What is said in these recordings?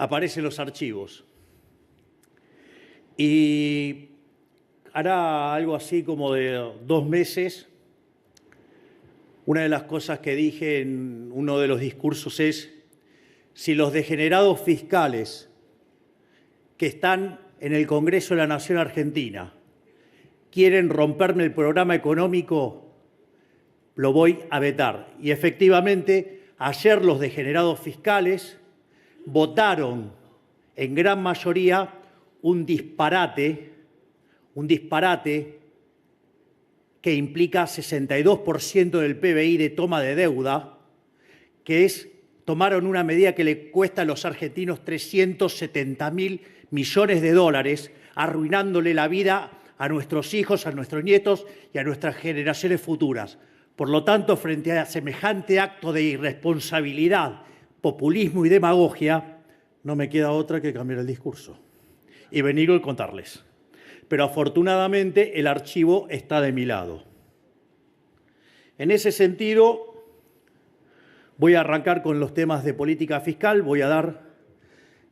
aparecen los archivos. Y hará algo así como de 2 meses, una de las cosas que dije en uno de los discursos es: si los degenerados fiscales que están en el Congreso de la Nación Argentina quieren romperme el programa económico, lo voy a vetar. Y efectivamente, ayer los degenerados fiscales votaron en gran mayoría un disparate que implica 62% del PBI de toma de deuda, que tomaron una medida que le cuesta a los argentinos 370.000 millones de dólares, arruinándole la vida a nuestros hijos, a nuestros nietos y a nuestras generaciones futuras. Por lo tanto, frente a semejante acto de irresponsabilidad, populismo y demagogia, no me queda otra que cambiar el discurso y venir a contarles. Pero afortunadamente el archivo está de mi lado. En ese sentido, voy a arrancar con los temas de política fiscal. Voy a dar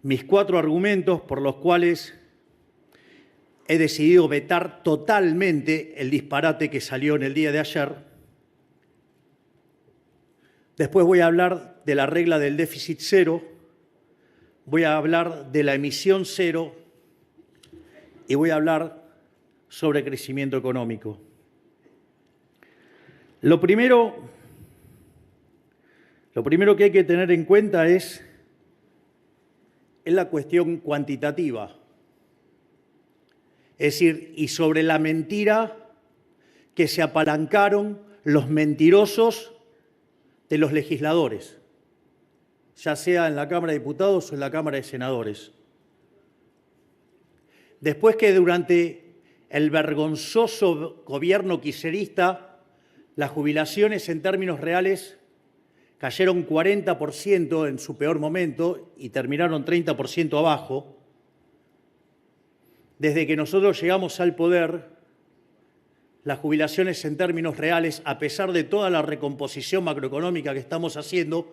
mis 4 argumentos por los cuales he decidido vetar totalmente el disparate que salió en el día de ayer. Después voy a hablar de la regla del déficit cero, voy a hablar de la emisión cero y voy a hablar sobre crecimiento económico. Lo primero que hay que tener en cuenta es la cuestión cuantitativa. Es decir, y sobre la mentira que se apalancaron los mentirosos de los legisladores, ya sea en la Cámara de Diputados o en la Cámara de Senadores. Después que durante el vergonzoso gobierno kirchnerista las jubilaciones en términos reales cayeron 40% en su peor momento y terminaron 30% abajo, desde que nosotros llegamos al poder, las jubilaciones en términos reales, a pesar de toda la recomposición macroeconómica que estamos haciendo,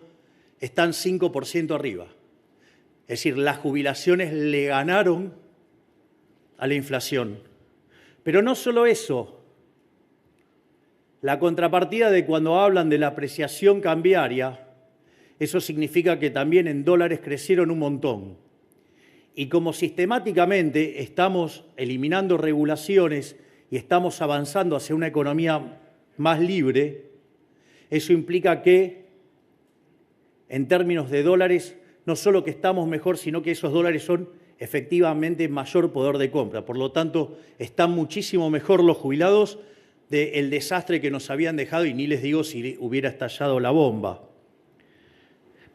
están 5% arriba. Es decir, las jubilaciones le ganaron a la inflación. Pero no solo eso. La contrapartida de cuando hablan de la apreciación cambiaria, eso significa que también en dólares crecieron un montón. Y como sistemáticamente estamos eliminando regulaciones y estamos avanzando hacia una economía más libre, eso implica que, en términos de dólares, no solo que estamos mejor, sino que esos dólares son efectivamente mayor poder de compra. Por lo tanto, están muchísimo mejor los jubilados del desastre que nos habían dejado, y ni les digo si hubiera estallado la bomba.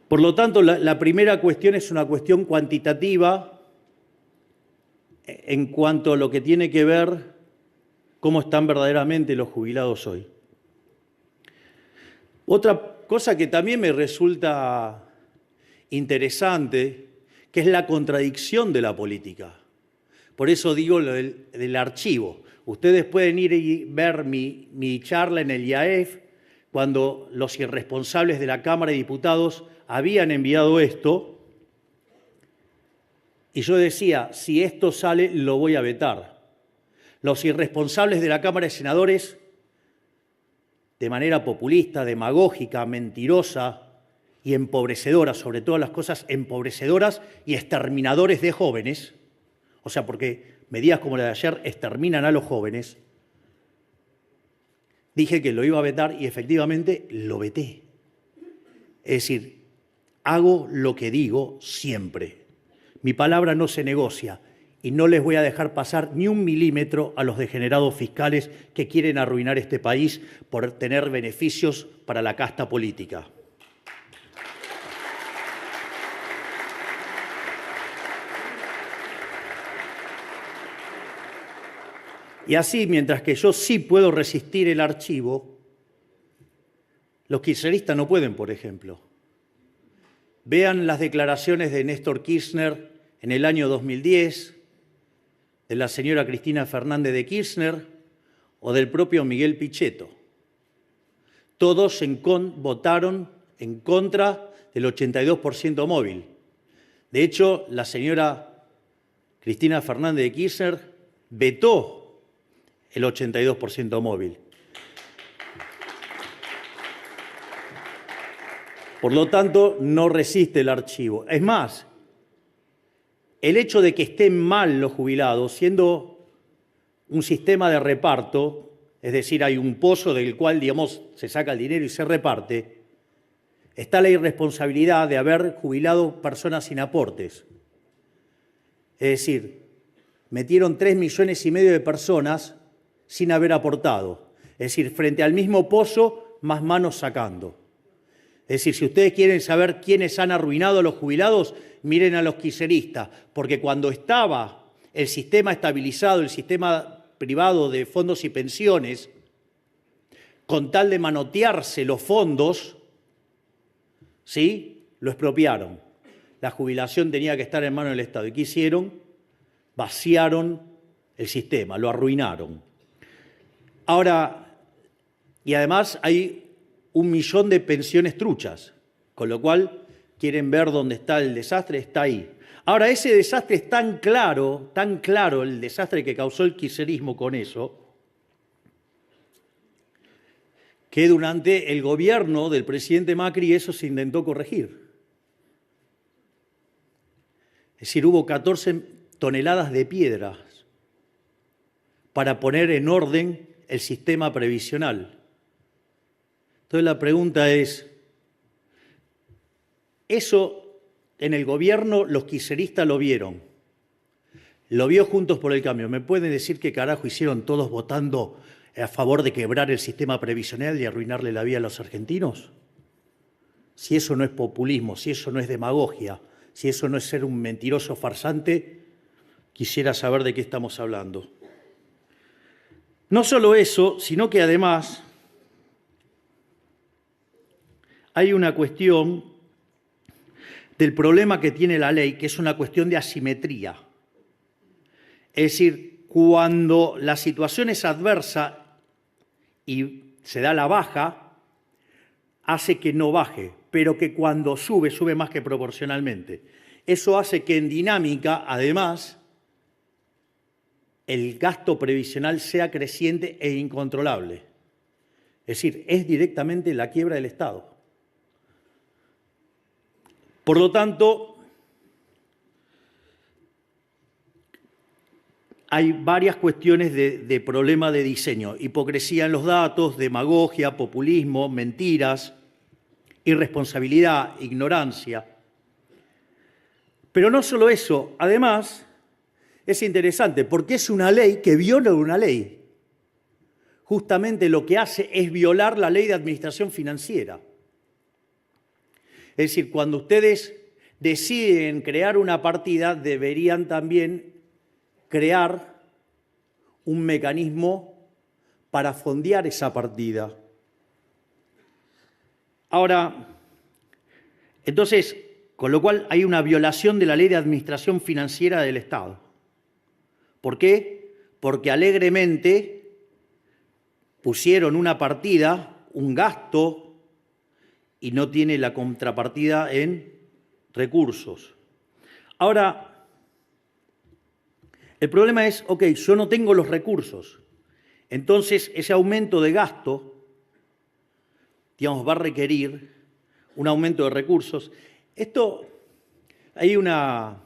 Por lo tanto, la primera cuestión es una cuestión cuantitativa en cuanto a lo que tiene que ver cómo están verdaderamente los jubilados hoy. Otra cosa que también me resulta interesante, que es la contradicción de la política. Por eso digo lo del archivo. Ustedes pueden ir y ver mi charla en el IAEF, cuando los irresponsables de la Cámara de Diputados habían enviado esto, y yo decía, si esto sale, lo voy a vetar. Los irresponsables de la Cámara de Senadores, de manera populista, demagógica, mentirosa y empobrecedora, sobre todas las cosas empobrecedoras y exterminadores de jóvenes, o sea, porque medidas como la de ayer exterminan a los jóvenes, dije que lo iba a vetar y efectivamente lo veté. Es decir, hago lo que digo siempre. Mi palabra no se negocia y no les voy a dejar pasar ni 1 milímetro a los degenerados fiscales que quieren arruinar este país por tener beneficios para la casta política. Y así, mientras que yo sí puedo resistir el archivo, los kirchneristas no pueden, por ejemplo. Vean las declaraciones de Néstor Kirchner en el año 2010, de la señora Cristina Fernández de Kirchner o del propio Miguel Pichetto. Todos votaron en contra del 82% móvil. De hecho, la señora Cristina Fernández de Kirchner vetó el 82% móvil. Por lo tanto, no resiste el archivo. Es más, el hecho de que estén mal los jubilados, siendo un sistema de reparto, es decir, hay un pozo del cual, digamos, se saca el dinero y se reparte, está la irresponsabilidad de haber jubilado personas sin aportes. Es decir, metieron 3,5 millones de personas sin haber aportado. Es decir, frente al mismo pozo, más manos sacando. Es decir, si ustedes quieren saber quiénes han arruinado a los jubilados, miren a los kirchneristas, porque cuando estaba el sistema estabilizado, el sistema privado de fondos y pensiones, con tal de manotearse los fondos, ¿sí?, lo expropiaron. La jubilación tenía que estar en manos del Estado. ¿Y qué hicieron? Vaciaron el sistema, lo arruinaron. Ahora, y además hay 1 millón de pensiones truchas, con lo cual quieren ver dónde está el desastre, está ahí. Ahora, ese desastre es tan claro el desastre que causó el kirchnerismo con eso, que durante el gobierno del presidente Macri eso se intentó corregir. Es decir, hubo 14 toneladas de piedras para poner en orden el sistema previsional. Entonces la pregunta es, eso en el gobierno los kirchneristas lo vieron, lo vio Juntos por el Cambio. ¿Me pueden decir qué carajo hicieron todos votando a favor de quebrar el sistema previsional y arruinarle la vida a los argentinos? Si eso no es populismo, si eso no es demagogia, si eso no es ser un mentiroso farsante, quisiera saber de qué estamos hablando. No solo eso, sino que además hay una cuestión del problema que tiene la ley, que es una cuestión de asimetría. Es decir, cuando la situación es adversa y se da la baja, hace que no baje, pero que cuando sube, sube más que proporcionalmente. Eso hace que en dinámica, además, el gasto previsional sea creciente e incontrolable. Es decir, es directamente la quiebra del Estado. Por lo tanto, hay varias cuestiones de problema de diseño. Hipocresía en los datos, demagogia, populismo, mentiras, irresponsabilidad, ignorancia. Pero no solo eso, además, es interesante porque es una ley que viola una ley. Justamente lo que hace es violar la ley de administración financiera. Es decir, cuando ustedes deciden crear una partida, deberían también crear un mecanismo para fondear esa partida. Ahora, entonces, con lo cual hay una violación de la ley de administración financiera del Estado. ¿Por qué? Porque alegremente pusieron una partida, un gasto, y no tiene la contrapartida en recursos. Ahora, el problema es, ok, yo no tengo los recursos, entonces ese aumento de gasto, digamos, va a requerir un aumento de recursos. Esto, hay una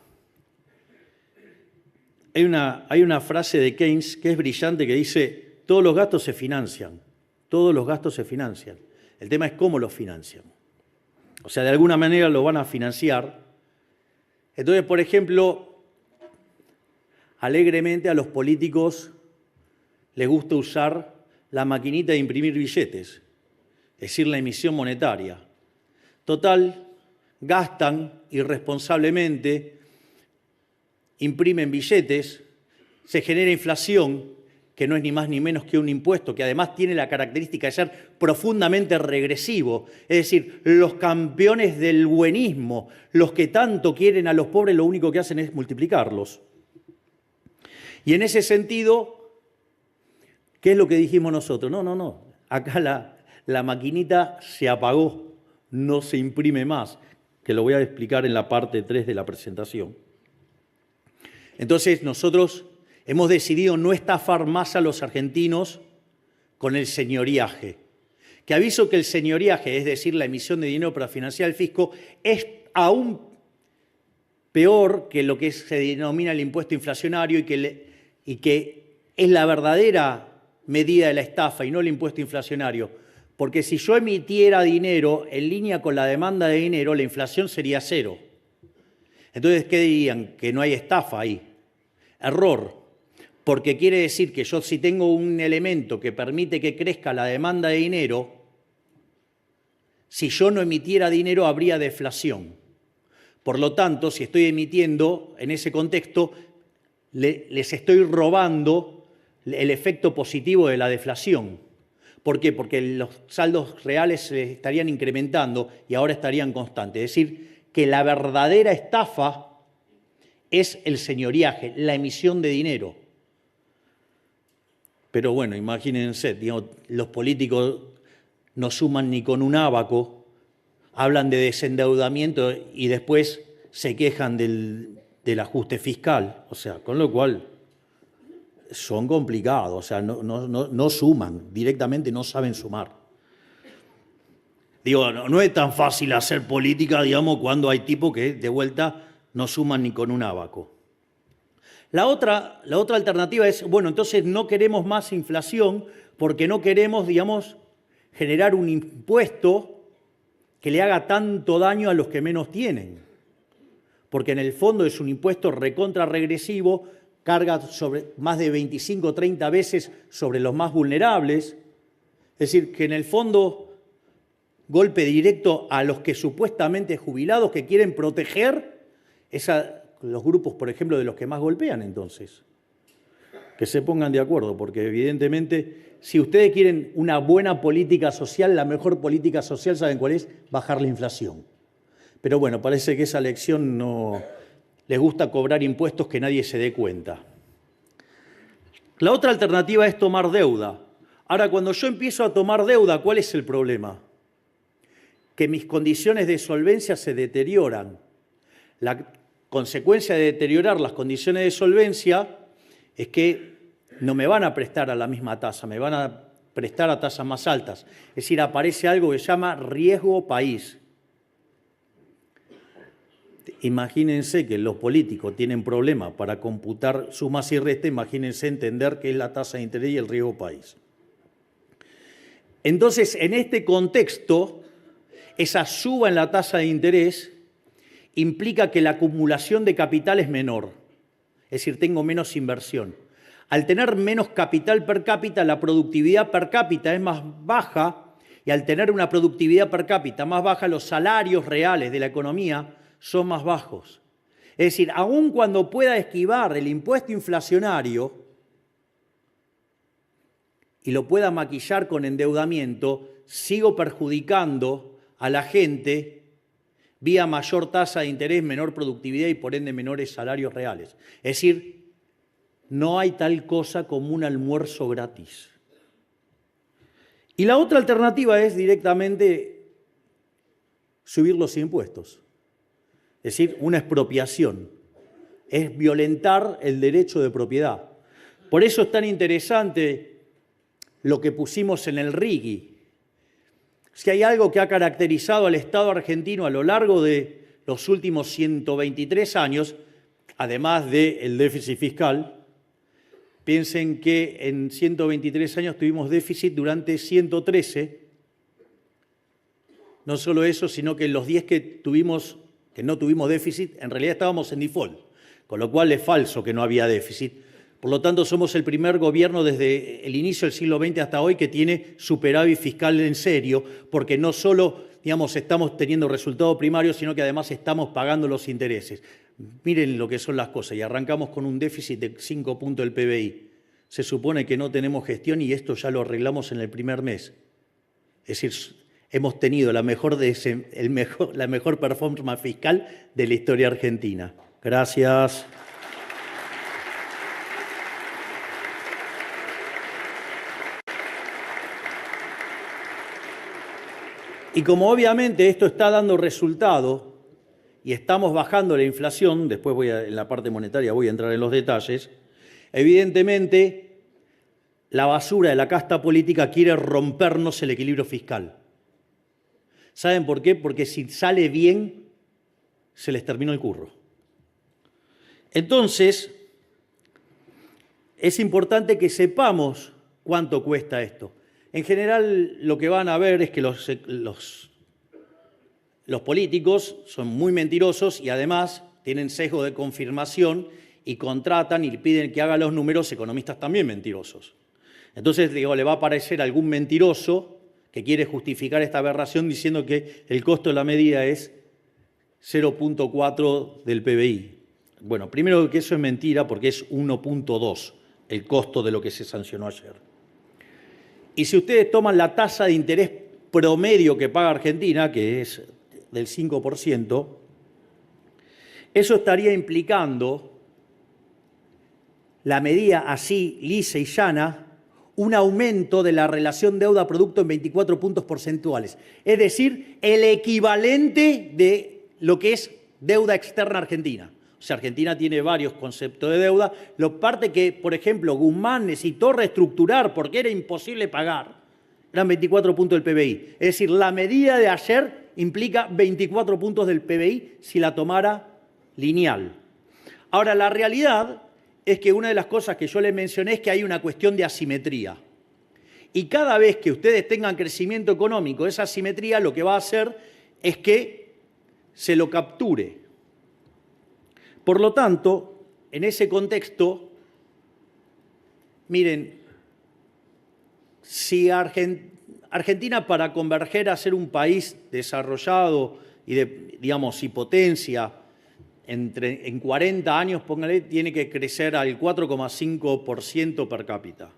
frase de Keynes que es brillante que dice, todos los gastos se financian, todos los gastos se financian. El tema es cómo lo financian. O sea, de alguna manera lo van a financiar. Entonces, por ejemplo, alegremente a los políticos les gusta usar la maquinita de imprimir billetes, es decir, la emisión monetaria. Total, gastan irresponsablemente, imprimen billetes, se genera inflación, que no es ni más ni menos que un impuesto, que además tiene la característica de ser profundamente regresivo. Es decir, los campeones del buenismo, los que tanto quieren a los pobres, lo único que hacen es multiplicarlos. Y en ese sentido, ¿qué es lo que dijimos nosotros? No, acá la maquinita se apagó, no se imprime más. que lo voy a explicar en la parte 3 de la presentación. Entonces, nosotros hemos decidido no estafar más a los argentinos con el señoriaje. Que aviso que el señoriaje, es decir, la emisión de dinero para financiar el fisco, es aún peor que lo que se denomina el impuesto inflacionario y que es la verdadera medida de la estafa y no el impuesto inflacionario. Porque si yo emitiera dinero en línea con la demanda de dinero, la inflación sería cero. Entonces, ¿qué dirían? Que no hay estafa ahí. Error. Porque quiere decir que yo, si tengo un elemento que permite que crezca la demanda de dinero, si yo no emitiera dinero habría deflación. Por lo tanto, si estoy emitiendo en ese contexto, les estoy robando el efecto positivo de la deflación. ¿Por qué? Porque los saldos reales se estarían incrementando y ahora estarían constantes. Es decir, que la verdadera estafa es el señoriaje, la emisión de dinero. Pero bueno, imagínense, digamos, los políticos no suman ni con un ábaco, hablan de desendeudamiento y después se quejan del ajuste fiscal. O sea, con lo cual son complicados, o sea, no suman, directamente no saben sumar. Digo, no es tan fácil hacer política, digamos, cuando hay tipos que de vuelta no suman ni con un ábaco. La otra alternativa es, bueno, entonces no queremos más inflación porque no queremos, digamos, generar un impuesto que le haga tanto daño a los que menos tienen. Porque en el fondo es un impuesto recontra regresivo, carga sobre más de 25 o 30 veces sobre los más vulnerables. Es decir, que en el fondo golpe directo a los que supuestamente jubilados que quieren proteger los grupos, por ejemplo, de los que más golpean entonces. Que se pongan de acuerdo, porque evidentemente, si ustedes quieren una buena política social, la mejor política social, ¿saben cuál es? Bajar la inflación. Pero bueno, parece que esa lección no les gusta cobrar impuestos que nadie se dé cuenta. La otra alternativa es tomar deuda. Ahora, cuando yo empiezo a tomar deuda, ¿cuál es el problema? Que mis condiciones de solvencia se deterioran. La consecuencia de deteriorar las condiciones de solvencia es que no me van a prestar a la misma tasa, me van a prestar a tasas más altas. Es decir, aparece algo que se llama riesgo país. Imagínense que los políticos tienen problemas para computar sumas y restas, imagínense entender qué es la tasa de interés y el riesgo país. Entonces, en este contexto, esa suba en la tasa de interés implica que la acumulación de capital es menor, es decir, tengo menos inversión. Al tener menos capital per cápita, la productividad per cápita es más baja y al tener una productividad per cápita más baja, los salarios reales de la economía son más bajos. Es decir, aun cuando pueda esquivar el impuesto inflacionario y lo pueda maquillar con endeudamiento, sigo perjudicando a la gente vía mayor tasa de interés, menor productividad y por ende menores salarios reales. Es decir, no hay tal cosa como un almuerzo gratis. Y la otra alternativa es directamente subir los impuestos. Es decir, una expropiación. Es violentar el derecho de propiedad. Por eso es tan interesante lo que pusimos en el RIGI. Si hay algo que ha caracterizado al Estado argentino a lo largo de los últimos 123 años, además del déficit fiscal, piensen que en 123 años tuvimos déficit durante 113. No solo eso, sino que en los 10 que no tuvimos déficit, en realidad estábamos en default, con lo cual es falso que no había déficit. Por lo tanto, somos el primer gobierno desde el inicio del siglo XX hasta hoy que tiene superávit fiscal en serio, porque no solo, digamos, estamos teniendo resultados primarios, sino que además estamos pagando los intereses. Miren lo que son las cosas, y arrancamos con un déficit de 5 puntos del PBI. Se supone que no tenemos gestión y esto ya lo arreglamos en el primer mes. Es decir, hemos tenido la mejor performance fiscal de la historia argentina. Gracias. Y como obviamente esto está dando resultado, y estamos bajando la inflación, después en la parte monetaria voy a entrar en los detalles, evidentemente la basura de la casta política quiere rompernos el equilibrio fiscal. ¿Saben por qué? Porque si sale bien, se les terminó el curro. Entonces, es importante que sepamos cuánto cuesta esto. En general, lo que van a ver es que los políticos son muy mentirosos y además tienen sesgo de confirmación y contratan y piden que haga los números economistas también mentirosos. Entonces, digo, le va a aparecer algún mentiroso que quiere justificar esta aberración diciendo que el costo de la medida es 0,4 del PBI. Bueno, primero que eso es mentira porque es 1,2 el costo de lo que se sancionó ayer. Y si ustedes toman la tasa de interés promedio que paga Argentina, que es del 5%, eso estaría implicando, la medida así, lisa y llana, un aumento de la relación deuda-producto en 24 puntos porcentuales. Es decir, el equivalente de lo que es deuda externa argentina. O sea, Argentina tiene varios conceptos de deuda. Lo parte que, por ejemplo, Guzmán necesitó reestructurar porque era imposible pagar, eran 24 puntos del PBI. Es decir, la medida de ayer implica 24 puntos del PBI si la tomara lineal. Ahora, la realidad es que una de las cosas que yo les mencioné es que hay una cuestión de asimetría. Y cada vez que ustedes tengan crecimiento económico, esa asimetría lo que va a hacer es que se lo capture. Por lo tanto, en ese contexto, miren, si Argentina para converger a ser un país desarrollado y y potencia, en 40 años, póngale, tiene que crecer al 4,5% per cápita.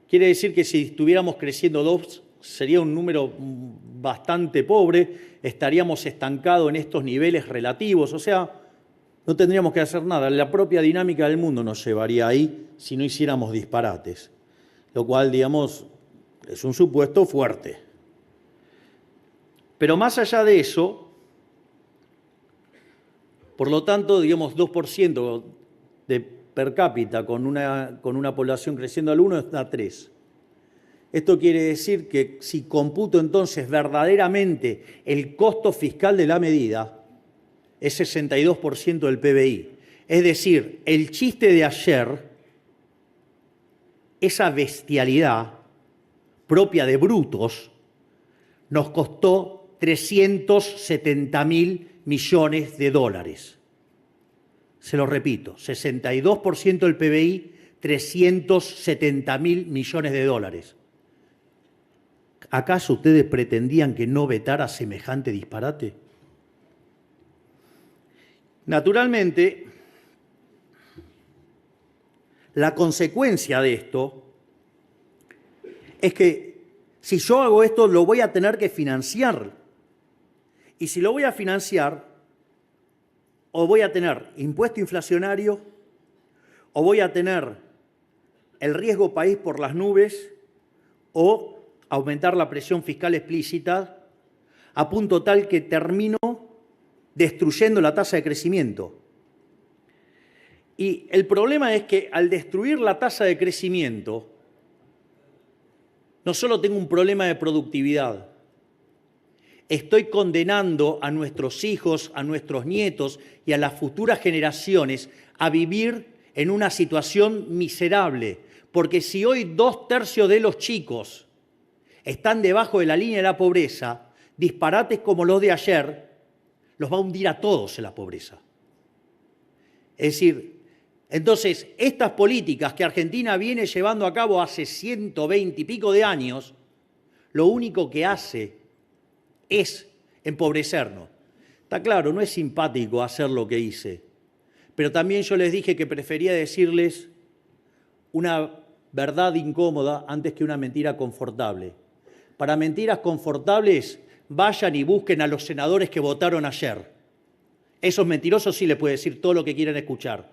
Quiere decir que si estuviéramos creciendo 2, sería un número bastante pobre, estaríamos estancados en estos niveles relativos, o sea, no tendríamos que hacer nada. La propia dinámica del mundo nos llevaría ahí si no hiciéramos disparates, lo cual, digamos, es un supuesto fuerte. Pero más allá de eso, por lo tanto, digamos, 2% de per cápita con una población creciendo al 1 está 3. Esto quiere decir que si computo entonces verdaderamente el costo fiscal de la medida, es 62% del PBI. Es decir, el chiste de ayer, esa bestialidad propia de brutos, nos costó 370.000 millones de dólares. Se lo repito, 62% del PBI, 370.000 millones de dólares. ¿Acaso ustedes pretendían que no vetara semejante disparate? Naturalmente, la consecuencia de esto es que si yo hago esto, lo voy a tener que financiar. Y si lo voy a financiar, o voy a tener impuesto inflacionario, o voy a tener el riesgo país por las nubes, o aumentar la presión fiscal explícita, a punto tal que termino destruyendo la tasa de crecimiento. Y el problema es que al destruir la tasa de crecimiento, no solo tengo un problema de productividad, estoy condenando a nuestros hijos, a nuestros nietos y a las futuras generaciones a vivir en una situación miserable, porque si hoy 2/3 de los chicos están debajo de la línea de la pobreza, disparates como los de ayer los va a hundir a todos en la pobreza. Es decir, entonces, estas políticas que Argentina viene llevando a cabo hace 120 y pico de años, lo único que hace es empobrecernos. Está claro, no es simpático hacer lo que hice, pero también yo les dije que prefería decirles una verdad incómoda antes que una mentira confortable. Para mentiras confortables, vayan y busquen a los senadores que votaron ayer. Esos mentirosos sí les puede decir todo lo que quieren escuchar.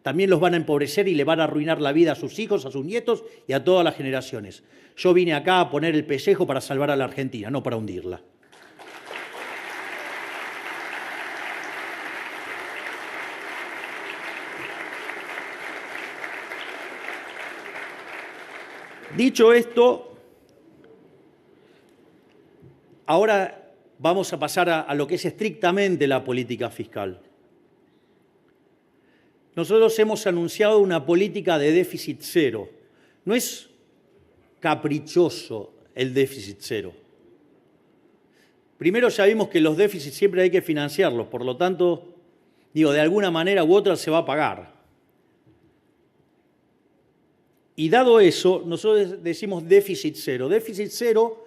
También los van a empobrecer y le van a arruinar la vida a sus hijos, a sus nietos y a todas las generaciones. Yo vine acá a poner el pellejo para salvar a la Argentina, no para hundirla. Dicho esto, ahora vamos a pasar a lo que es estrictamente la política fiscal. Nosotros hemos anunciado una política de déficit cero. No es caprichoso el déficit cero. Primero ya vimos que los déficits siempre hay que financiarlos, por lo tanto, de alguna manera u otra se va a pagar. Y dado eso, nosotros decimos déficit cero,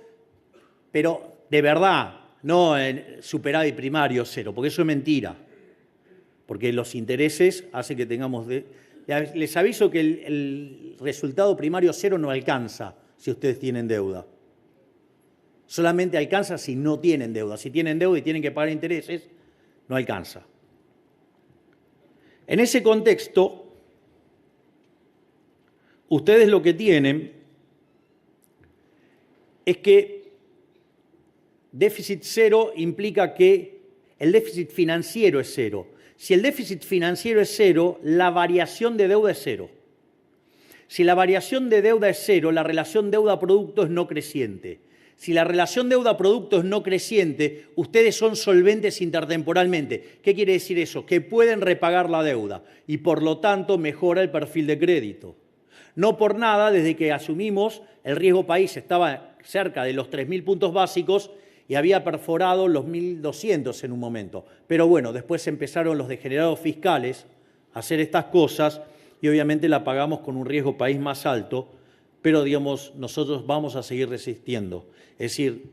pero de verdad, no en superávit primario cero, porque eso es mentira. Porque los intereses hacen que tengamos... Les aviso que el resultado primario cero no alcanza si ustedes tienen deuda. Solamente alcanza si no tienen deuda. Si tienen deuda y tienen que pagar intereses, no alcanza. En ese contexto, ustedes lo que tienen es que déficit cero implica que el déficit financiero es cero. Si el déficit financiero es cero, la variación de deuda es cero. Si la variación de deuda es cero, la relación deuda-producto es no creciente. Si la relación deuda-producto es no creciente, ustedes son solventes intertemporalmente. ¿Qué quiere decir eso? Que pueden repagar la deuda y, por lo tanto, mejora el perfil de crédito. No por nada, desde que asumimos, el riesgo país estaba cerca de los 3.000 puntos básicos y había perforado los 1.200 en un momento. Pero bueno, después empezaron los degenerados fiscales a hacer estas cosas y obviamente la pagamos con un riesgo país más alto, pero digamos, nosotros vamos a seguir resistiendo. Es decir,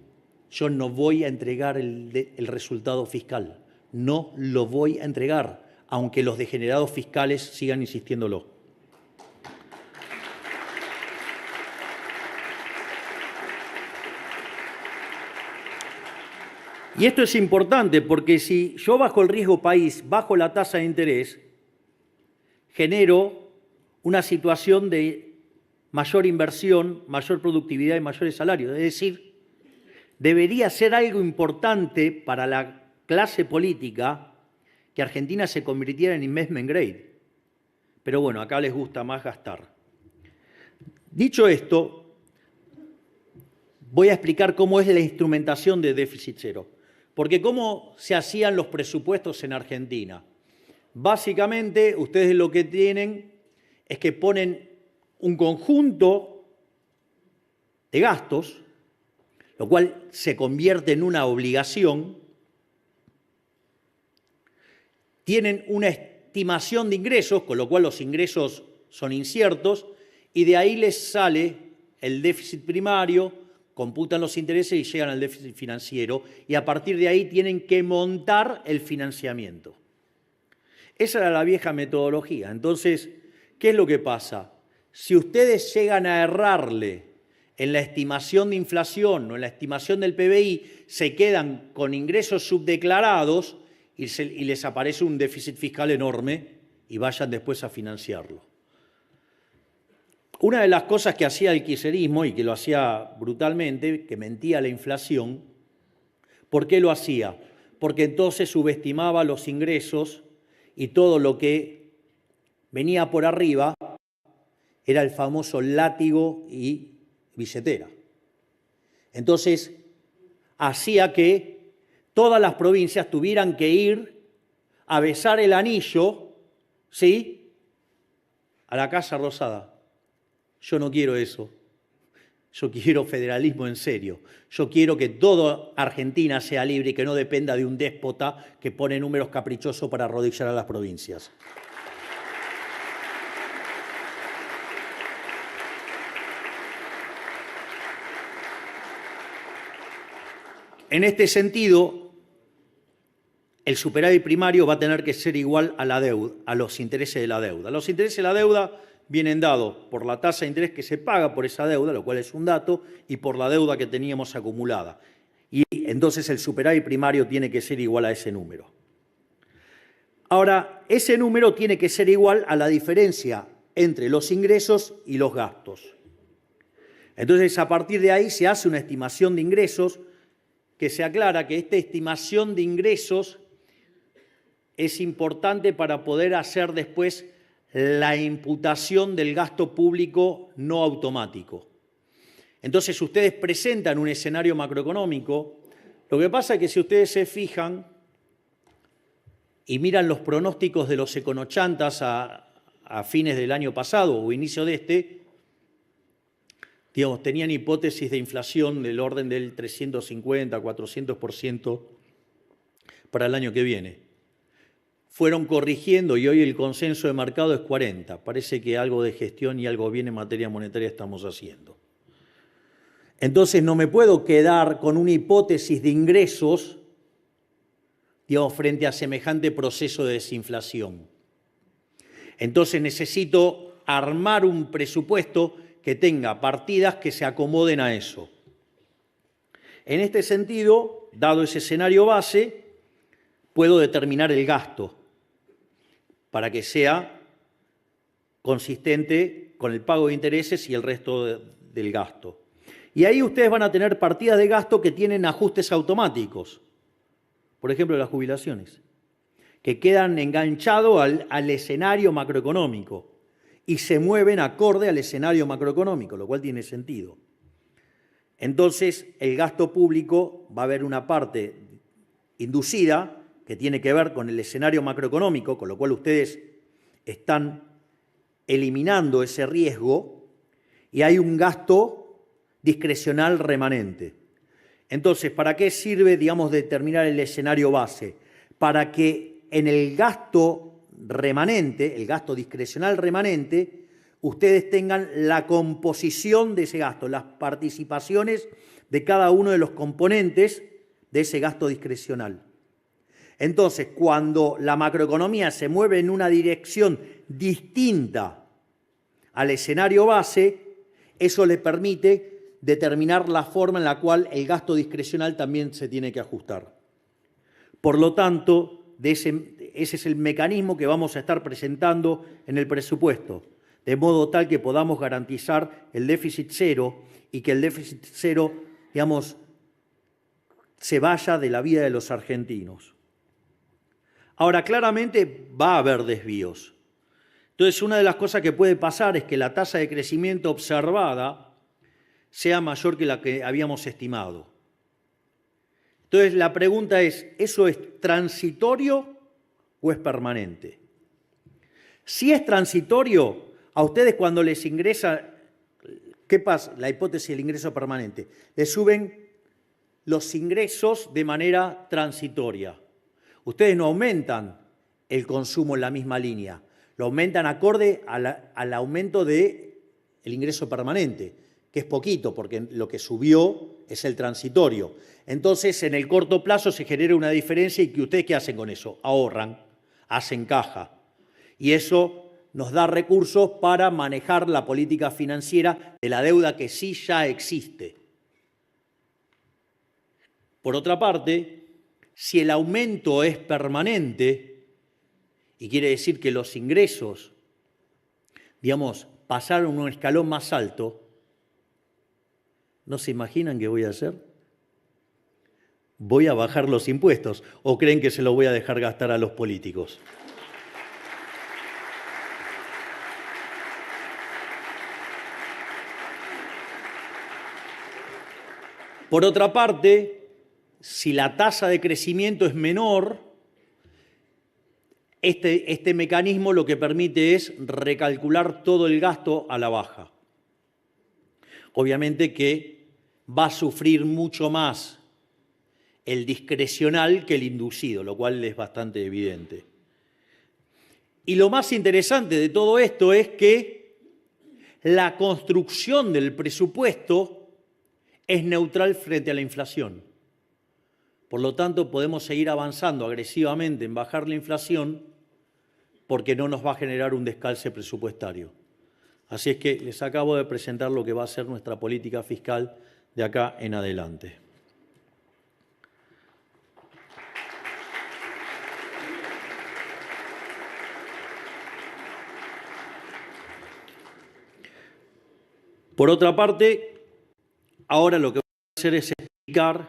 yo no voy a entregar el resultado fiscal, no lo voy a entregar, aunque los degenerados fiscales sigan insistiéndolo. Y esto es importante porque si yo bajo el riesgo país, bajo la tasa de interés, genero una situación de mayor inversión, mayor productividad y mayores salarios. Es decir, debería ser algo importante para la clase política que Argentina se convirtiera en investment grade. Pero bueno, acá les gusta más gastar. Dicho esto, voy a explicar cómo es la instrumentación de déficit cero. Porque ¿cómo se hacían los presupuestos en Argentina? Básicamente, ustedes lo que tienen es que ponen un conjunto de gastos, lo cual se convierte en una obligación. Tienen una estimación de ingresos, con lo cual los ingresos son inciertos, y de ahí les sale el déficit primario, computan los intereses y llegan al déficit financiero, y a partir de ahí tienen que montar el financiamiento. Esa era la vieja metodología. Entonces, ¿qué es lo que pasa? Si ustedes llegan a errarle en la estimación de inflación o en la estimación del PBI, se quedan con ingresos subdeclarados y les aparece un déficit fiscal enorme y vayan después a financiarlo. Una de las cosas que hacía el kirchnerismo, y que lo hacía brutalmente, que mentía la inflación, ¿por qué lo hacía? Porque entonces subestimaba los ingresos y todo lo que venía por arriba era el famoso látigo y billetera. Entonces, hacía que todas las provincias tuvieran que ir a besar el anillo, ¿sí?, a la Casa Rosada. Yo no quiero eso. Yo quiero federalismo en serio. Yo quiero que toda Argentina sea libre y que no dependa de un déspota que pone números caprichosos para arrodillar a las provincias. En este sentido, el superávit primario va a tener que ser igual a la deuda, a los intereses de la deuda. Los intereses de la deuda vienen dados por la tasa de interés que se paga por esa deuda, lo cual es un dato, y por la deuda que teníamos acumulada. Y entonces el superávit primario tiene que ser igual a ese número. Ahora, ese número tiene que ser igual a la diferencia entre los ingresos y los gastos. Entonces, a partir de ahí se hace una estimación de ingresos que se aclara que esta estimación de ingresos es importante para poder hacer después la imputación del gasto público no automático. Entonces ustedes presentan un escenario macroeconómico. Lo que pasa es que si ustedes se fijan y miran los pronósticos de los econochantas a fines del año pasado o inicio de este, digamos, tenían hipótesis de inflación del orden del 350, 400% para el año que viene. Fueron corrigiendo y hoy el consenso de mercado es 40. Parece que algo de gestión y algo bien en materia monetaria estamos haciendo. Entonces no me puedo quedar con una hipótesis de ingresos, digamos, frente a semejante proceso de desinflación. Entonces necesito armar un presupuesto que tenga partidas que se acomoden a eso. En este sentido, dado ese escenario base, puedo determinar el gasto para que sea consistente con el pago de intereses y el resto del gasto. Y ahí ustedes van a tener partidas de gasto que tienen ajustes automáticos. Por ejemplo, las jubilaciones, que quedan enganchados al escenario macroeconómico y se mueven acorde al escenario macroeconómico, lo cual tiene sentido. Entonces, el gasto público va a haber una parte inducida que tiene que ver con el escenario macroeconómico, con lo cual ustedes están eliminando ese riesgo y hay un gasto discrecional remanente. Entonces, ¿para qué sirve, digamos, determinar el escenario base? Para que en el gasto remanente, el gasto discrecional remanente, ustedes tengan la composición de ese gasto, las participaciones de cada uno de los componentes de ese gasto discrecional. Entonces, cuando la macroeconomía se mueve en una dirección distinta al escenario base, eso le permite determinar la forma en la cual el gasto discrecional también se tiene que ajustar. Por lo tanto, ese es el mecanismo que vamos a estar presentando en el presupuesto, de modo tal que podamos garantizar el déficit cero y que el déficit cero, digamos, se vaya de la vida de los argentinos. Ahora, claramente va a haber desvíos. Entonces, una de las cosas que puede pasar es que la tasa de crecimiento observada sea mayor que la que habíamos estimado. Entonces, la pregunta es, ¿eso es transitorio o es permanente? Si es transitorio, a ustedes cuando les ingresa, ¿qué pasa? La hipótesis del ingreso permanente. Les suben los ingresos de manera transitoria. Ustedes no aumentan el consumo en la misma línea, lo aumentan acorde al aumento del ingreso permanente, que es poquito, porque lo que subió es el transitorio. Entonces, en el corto plazo se genera una diferencia y ¿ustedes qué hacen con eso? Ahorran, hacen caja. Y eso nos da recursos para manejar la política financiera de la deuda que sí ya existe. Por otra parte, si el aumento es permanente, y quiere decir que los ingresos, digamos, pasaron un escalón más alto, ¿no se imaginan qué voy a hacer? Voy a bajar los impuestos, ¿o creen que se los voy a dejar gastar a los políticos? Por otra parte, si la tasa de crecimiento es menor, este mecanismo lo que permite es recalcular todo el gasto a la baja. Obviamente que va a sufrir mucho más el discrecional que el inducido, lo cual es bastante evidente. Y lo más interesante de todo esto es que la construcción del presupuesto es neutral frente a la inflación. Por lo tanto, podemos seguir avanzando agresivamente en bajar la inflación porque no nos va a generar un descalce presupuestario. Así es que les acabo de presentar lo que va a ser nuestra política fiscal de acá en adelante. Por otra parte, ahora lo que voy a hacer es explicar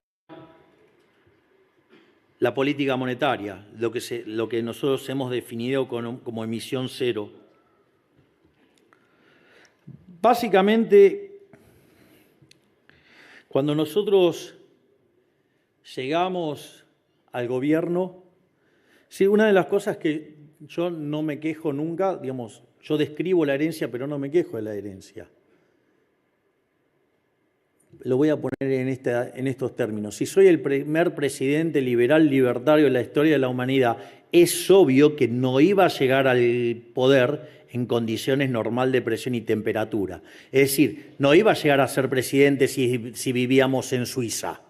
la política monetaria, lo que nosotros hemos definido como emisión cero. Básicamente, Cuando nosotros llegamos al gobierno, sí, una de las cosas que yo no me quejo nunca, digamos, yo describo la herencia, pero no me quejo de la herencia. Lo voy a poner en estos términos. Si soy el primer presidente liberal libertario de la historia de la humanidad, es obvio que no iba a llegar al poder en condiciones normal de presión y temperatura. Es decir, no iba a llegar a ser presidente si vivíamos en Suiza.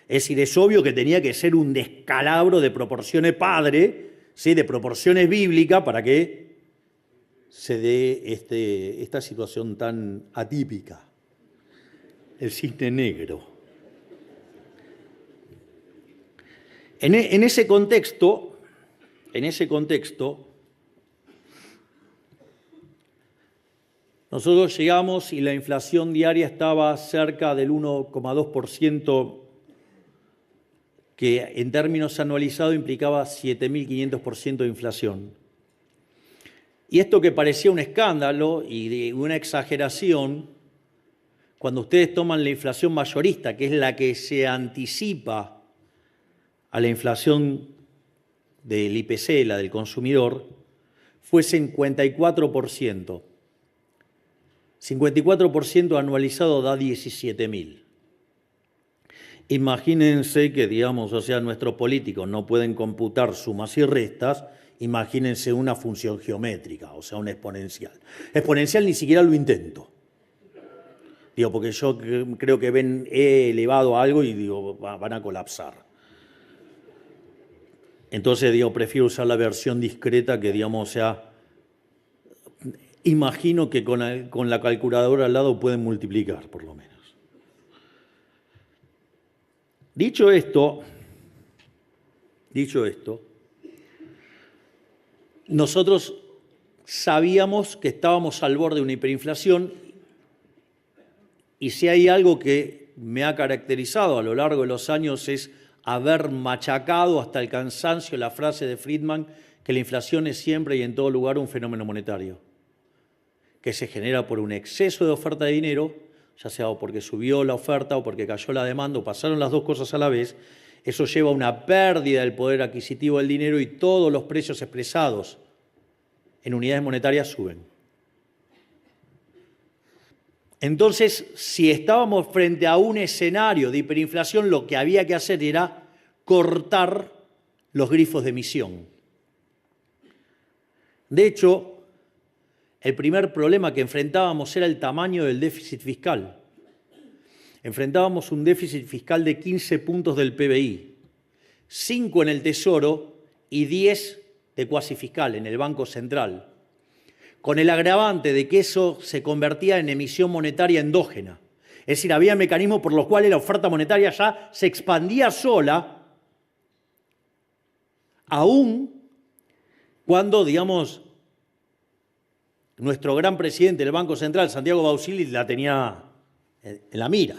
Es decir, es obvio que tenía que ser un descalabro de proporciones padre, ¿sí?, de proporciones bíblicas, para que se dé esta situación tan atípica. El cisne negro. En ese contexto, nosotros llegamos y la inflación diaria estaba cerca del 1,2%, que en términos anualizados implicaba 7.500% de inflación. Y esto, que parecía un escándalo y de una exageración, cuando ustedes toman la inflación mayorista, que es la que se anticipa a la inflación del IPC, la del consumidor, fue 54%. 54% anualizado da 17.000. Imagínense que, digamos, o sea, nuestros políticos no pueden computar sumas y restas, imagínense una función geométrica, o sea, una exponencial. Exponencial ni siquiera lo intento. Digo, porque yo creo que ven E elevado a algo y digo, van a colapsar. Entonces, digo, prefiero usar la versión discreta que, digamos, o sea, imagino que con la calculadora al lado pueden multiplicar, por lo menos. Dicho esto, nosotros sabíamos que estábamos al borde de una hiperinflación, y si hay algo que me ha caracterizado a lo largo de los años es haber machacado hasta el cansancio la frase de Friedman, que la inflación es siempre y en todo lugar un fenómeno monetario, que se genera por un exceso de oferta de dinero, ya sea o porque subió la oferta o porque cayó la demanda, o pasaron las dos cosas a la vez. Eso lleva a una pérdida del poder adquisitivo del dinero y todos los precios expresados en unidades monetarias suben. Entonces, si estábamos frente a un escenario de hiperinflación, lo que había que hacer era cortar los grifos de emisión. De hecho, el primer problema que enfrentábamos era el tamaño del déficit fiscal. Enfrentábamos un déficit fiscal de 15 puntos del PBI, 5 en el Tesoro y 10 de cuasi fiscal en el Banco Central, con el agravante de que eso se convertía en emisión monetaria endógena. Es decir, había mecanismos por los cuales la oferta monetaria ya se expandía sola, aún cuando, digamos, nuestro gran presidente del Banco Central, Santiago Bausili, la tenía en la mira.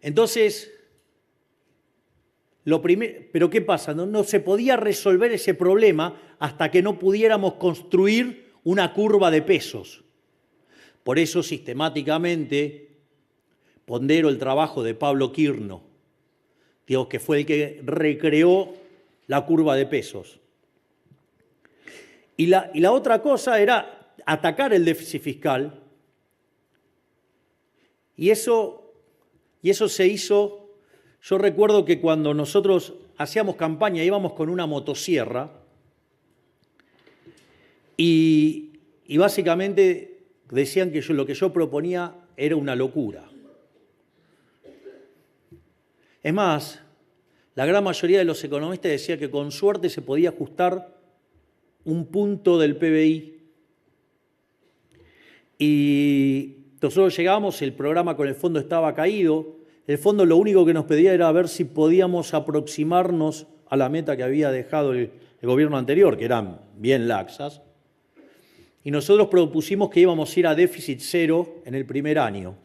Entonces, pero ¿qué pasa? No se podía resolver ese problema hasta que no pudiéramos construir una curva de pesos. Por eso, sistemáticamente, pondero el trabajo de Pablo Quirno, digo, que fue el que recreó la curva de pesos. Y la otra cosa era atacar el déficit fiscal, y eso se hizo. Yo recuerdo que cuando nosotros hacíamos campaña íbamos con una motosierra y básicamente decían que lo que yo proponía era una locura. Es más, la gran mayoría de los economistas decía que con suerte se podía ajustar un punto del PBI. Y nosotros llegamos, el programa con el fondo estaba caído. El fondo lo único que nos pedía era ver si podíamos aproximarnos a la meta que había dejado el gobierno anterior, que eran bien laxas. Y nosotros propusimos que íbamos a ir a déficit cero en el primer año.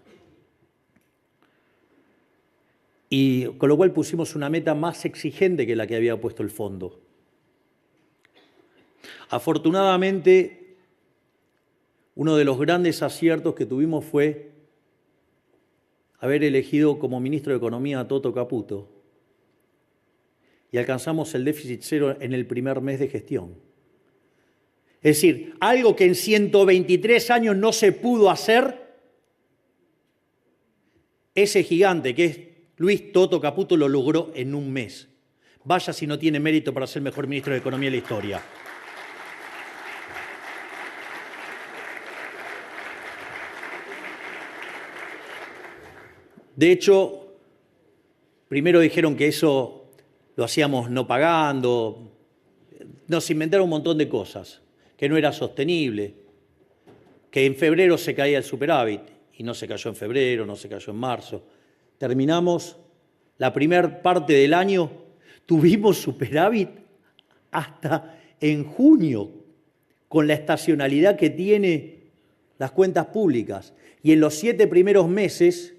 Y con lo cual pusimos una meta más exigente que la que había puesto el fondo. Afortunadamente, uno de los grandes aciertos que tuvimos fue haber elegido como ministro de Economía a Toto Caputo y alcanzamos el déficit cero en el primer mes de gestión. Es decir, algo que en 123 años no se pudo hacer, ese gigante que es Luis Toto Caputo lo logró en un mes. Vaya si no tiene mérito para ser el mejor ministro de Economía de la historia. De hecho, primero dijeron que eso lo hacíamos no pagando, nos inventaron un montón de cosas, que no era sostenible, que en febrero se caía el superávit, y no se cayó en febrero, no se cayó en marzo. Terminamos la primera parte del año, tuvimos superávit hasta en junio, con la estacionalidad que tiene las cuentas públicas. Y en los 7 primeros meses,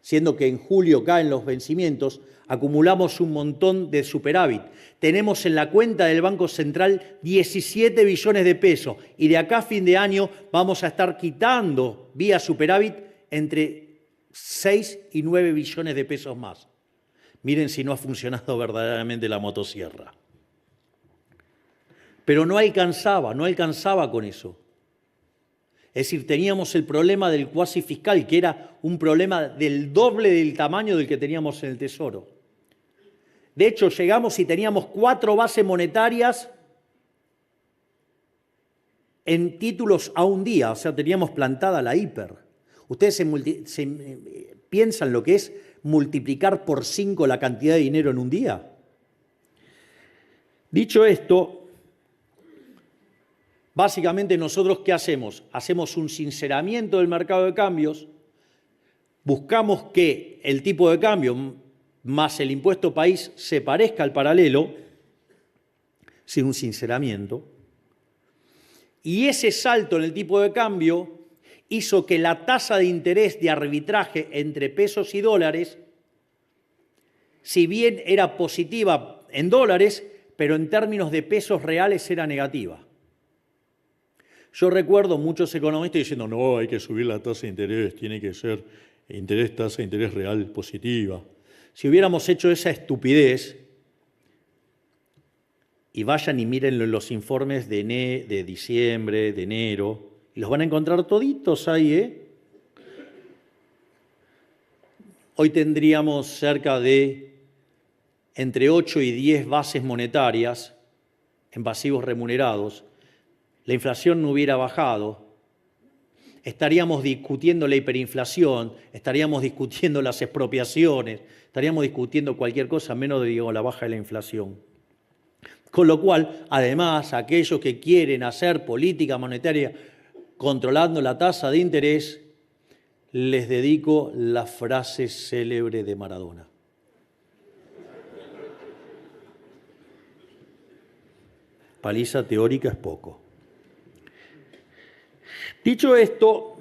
siendo que en julio caen los vencimientos, acumulamos un montón de superávit. Tenemos en la cuenta del Banco Central 17 billones de pesos y de acá a fin de año vamos a estar quitando vía superávit entre 6 y 9 billones de pesos más. Miren si no ha funcionado verdaderamente la motosierra. Pero no alcanzaba con eso. Es decir, teníamos el problema del cuasi fiscal, que era un problema del doble del tamaño del que teníamos en el Tesoro. De hecho, llegamos y teníamos 4 bases monetarias en títulos a un día, o sea, teníamos plantada la hiper. Ustedes piensan lo que es multiplicar por 5 la cantidad de dinero en un día. Dicho esto, básicamente nosotros ¿qué hacemos? Hacemos un sinceramiento del mercado de cambios, buscamos que el tipo de cambio más el impuesto país se parezca al paralelo, sin un sinceramiento, y ese salto en el tipo de cambio hizo que la tasa de interés de arbitraje entre pesos y dólares, si bien era positiva en dólares, pero en términos de pesos reales era negativa. Yo recuerdo muchos economistas diciendo, no, hay que subir la tasa de interés, tiene que ser tasa de interés real positiva. Si hubiéramos hecho esa estupidez, y vayan y mírenlo en los informes de diciembre, de enero, y los van a encontrar toditos ahí, Hoy tendríamos cerca de entre 8 y 10 bases monetarias en pasivos remunerados. La inflación no hubiera bajado. Estaríamos discutiendo la hiperinflación, estaríamos discutiendo las expropiaciones, estaríamos discutiendo cualquier cosa menos de la baja de la inflación. Con lo cual, además, aquellos que quieren hacer política monetaria controlando la tasa de interés, les dedico la frase célebre de Maradona. Paliza teórica es poco. Dicho esto,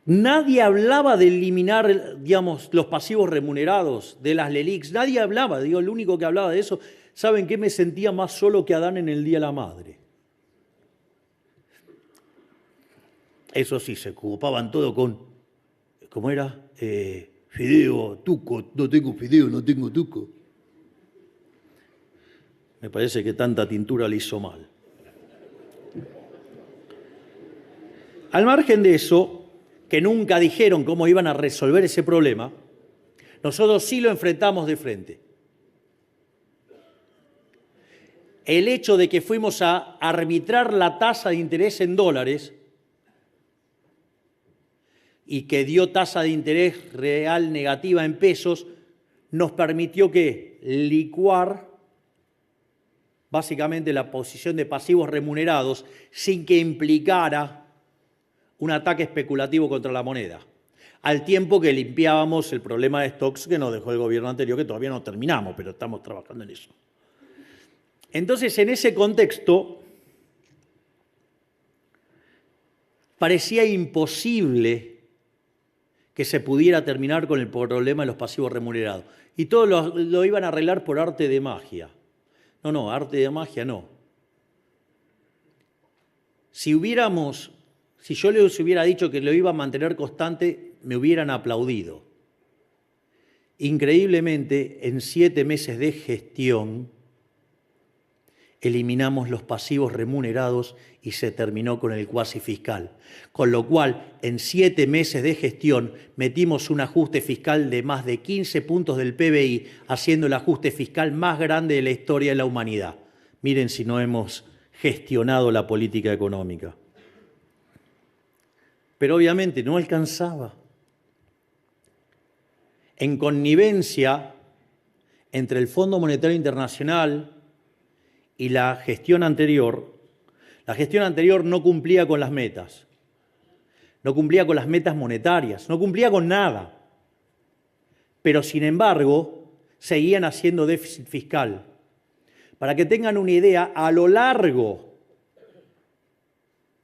nadie hablaba de eliminar, los pasivos remunerados de las LELIQs. Nadie hablaba, el único que hablaba de eso. ¿Saben qué? Me sentía más solo que Adán en el Día de la Madre. Eso sí, se ocupaban todo con, ¿cómo era? Fideo, tuco, no tengo fideo, no tengo tuco. Me parece que tanta tintura le hizo mal. Al margen de eso, que nunca dijeron cómo iban a resolver ese problema, nosotros sí lo enfrentamos de frente. El hecho de que fuimos a arbitrar la tasa de interés en dólares y que dio tasa de interés real negativa en pesos, nos permitió que licuar básicamente la posición de pasivos remunerados sin que implicara un ataque especulativo contra la moneda, al tiempo que limpiábamos el problema de stocks que nos dejó el gobierno anterior, que todavía no terminamos, pero estamos trabajando en eso. Entonces, en ese contexto, parecía imposible que se pudiera terminar con el problema de los pasivos remunerados. Y todos lo iban a arreglar por arte de magia. No, arte de magia no. Si hubiéramos Si yo les hubiera dicho que lo iba a mantener constante, me hubieran aplaudido. Increíblemente, en 7 meses de gestión, eliminamos los pasivos remunerados y se terminó con el cuasi fiscal. Con lo cual, en 7 meses de gestión, metimos un ajuste fiscal de más de 15 puntos del PBI, haciendo el ajuste fiscal más grande de la historia de la humanidad. Miren si no hemos gestionado la política económica. Pero obviamente no alcanzaba. En connivencia entre el Fondo Monetario Internacional y la gestión anterior no cumplía con las metas. No cumplía con las metas monetarias, no cumplía con nada. Pero, sin embargo, seguían haciendo déficit fiscal. Para que tengan una idea, a lo largo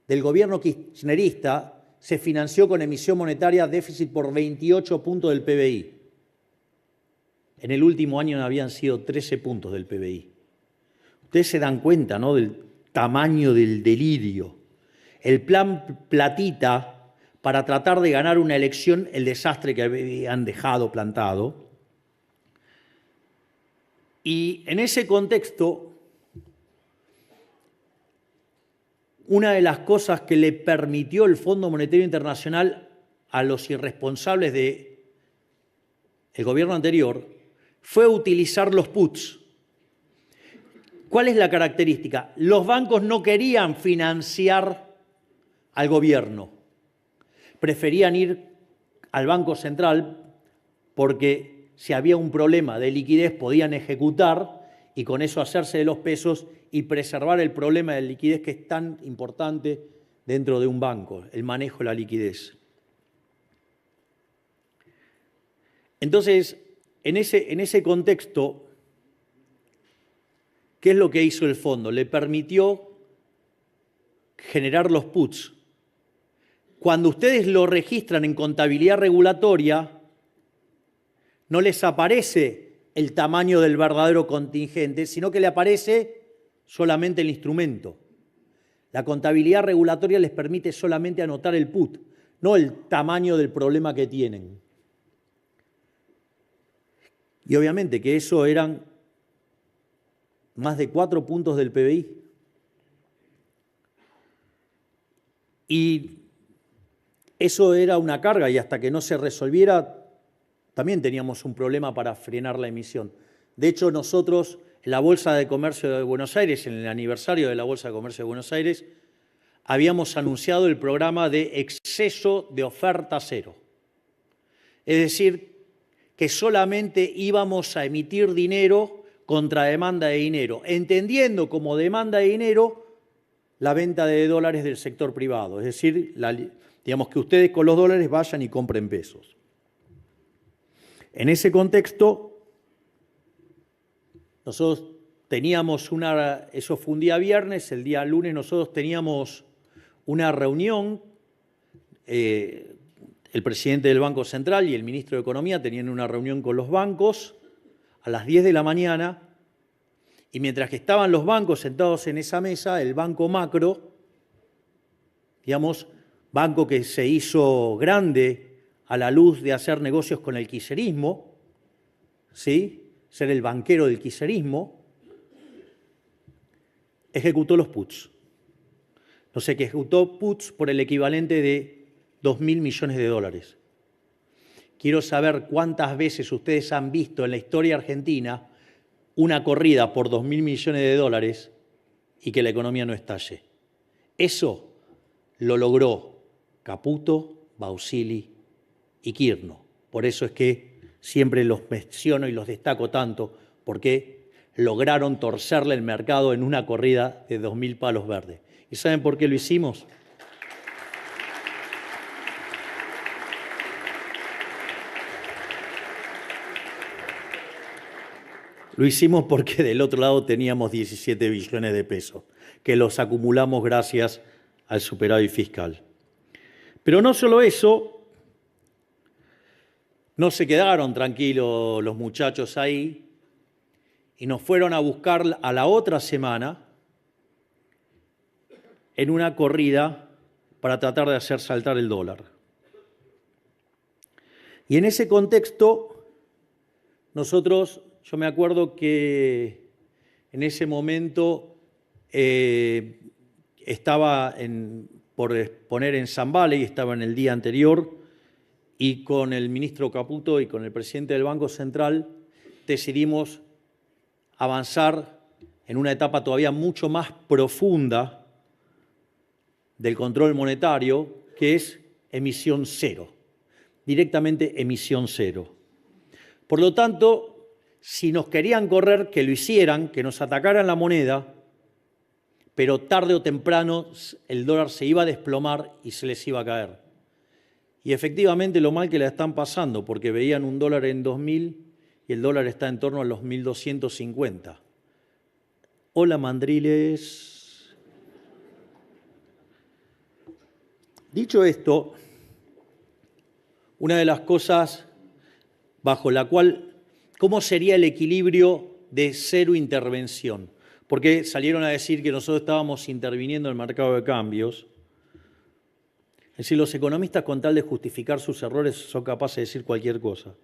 del gobierno kirchnerista se financió con emisión monetaria déficit por 28 puntos del PBI. En el último año habían sido 13 puntos del PBI. Ustedes se dan cuenta, ¿no?, del tamaño del delirio. El plan Platita, para tratar de ganar una elección, el desastre que habían dejado plantado. Y en ese contexto, una de las cosas que le permitió el Fondo Monetario Internacional a los irresponsables del gobierno anterior fue utilizar los puts. ¿Cuál es la característica? Los bancos no querían financiar al gobierno. Preferían ir al Banco Central porque si había un problema de liquidez podían ejecutar y con eso hacerse de los pesos y preservar el problema de liquidez que es tan importante dentro de un banco, el manejo de la liquidez. Entonces, en ese contexto, ¿qué es lo que hizo el fondo? Le permitió generar los puts. Cuando ustedes lo registran en contabilidad regulatoria, no les aparece el tamaño del verdadero contingente, sino que le aparece solamente el instrumento. La contabilidad regulatoria les permite solamente anotar el put, no el tamaño del problema que tienen. Y obviamente que eso eran más de 4 puntos del PBI. Y eso era una carga y hasta que no se resolviera también teníamos un problema para frenar la emisión. De hecho, nosotros en la Bolsa de Comercio de Buenos Aires, en el aniversario de la Bolsa de Comercio de Buenos Aires, habíamos anunciado el programa de exceso de oferta cero. Es decir, que solamente íbamos a emitir dinero contra demanda de dinero, entendiendo como demanda de dinero la venta de dólares del sector privado. Es decir, digamos que ustedes con los dólares vayan y compren pesos. En ese contexto, nosotros teníamos eso fue un día viernes, el día lunes nosotros teníamos una reunión, el presidente del Banco Central y el ministro de Economía tenían una reunión con los bancos a las 10 de la mañana y mientras que estaban los bancos sentados en esa mesa, el Banco Macro, digamos, banco que se hizo grande a la luz de hacer negocios con el kirchnerismo, ¿sí?, ser el banquero del kirchnerismo, ejecutó los puts. No sé, que ejecutó puts por el equivalente de 2.000 millones de dólares. Quiero saber cuántas veces ustedes han visto en la historia argentina una corrida por 2.000 millones de dólares y que la economía no estalle. Eso lo logró Caputo, Bausili y Kirchner. Por eso es que siempre los menciono y los destaco tanto, porque lograron torcerle el mercado en una corrida de 2.000 palos verdes. ¿Y saben por qué lo hicimos? Lo hicimos porque del otro lado teníamos 17 billones de pesos, que los acumulamos gracias al superávit fiscal. Pero no solo eso, no se quedaron tranquilos los muchachos ahí y nos fueron a buscar a la otra semana en una corrida para tratar de hacer saltar el dólar. Y en ese contexto, yo me acuerdo que en ese momento estaba por exponer en Sun Valley, estaba en el día anterior, y con el ministro Caputo y con el presidente del Banco Central decidimos avanzar en una etapa todavía mucho más profunda del control monetario, que es emisión cero, directamente emisión cero. Por lo tanto, si nos querían correr, que lo hicieran, que nos atacaran la moneda, pero tarde o temprano el dólar se iba a desplomar y se les iba a caer. Y efectivamente lo mal que la están pasando, porque veían un dólar en 2.000 y el dólar está en torno a los 1.250. Hola, mandriles. Dicho esto, una de las cosas bajo la cual, ¿cómo sería el equilibrio de cero intervención? Porque salieron a decir que nosotros estábamos interviniendo en el mercado de cambios. Es decir, los economistas, con tal de justificar sus errores, son capaces de decir cualquier cosa.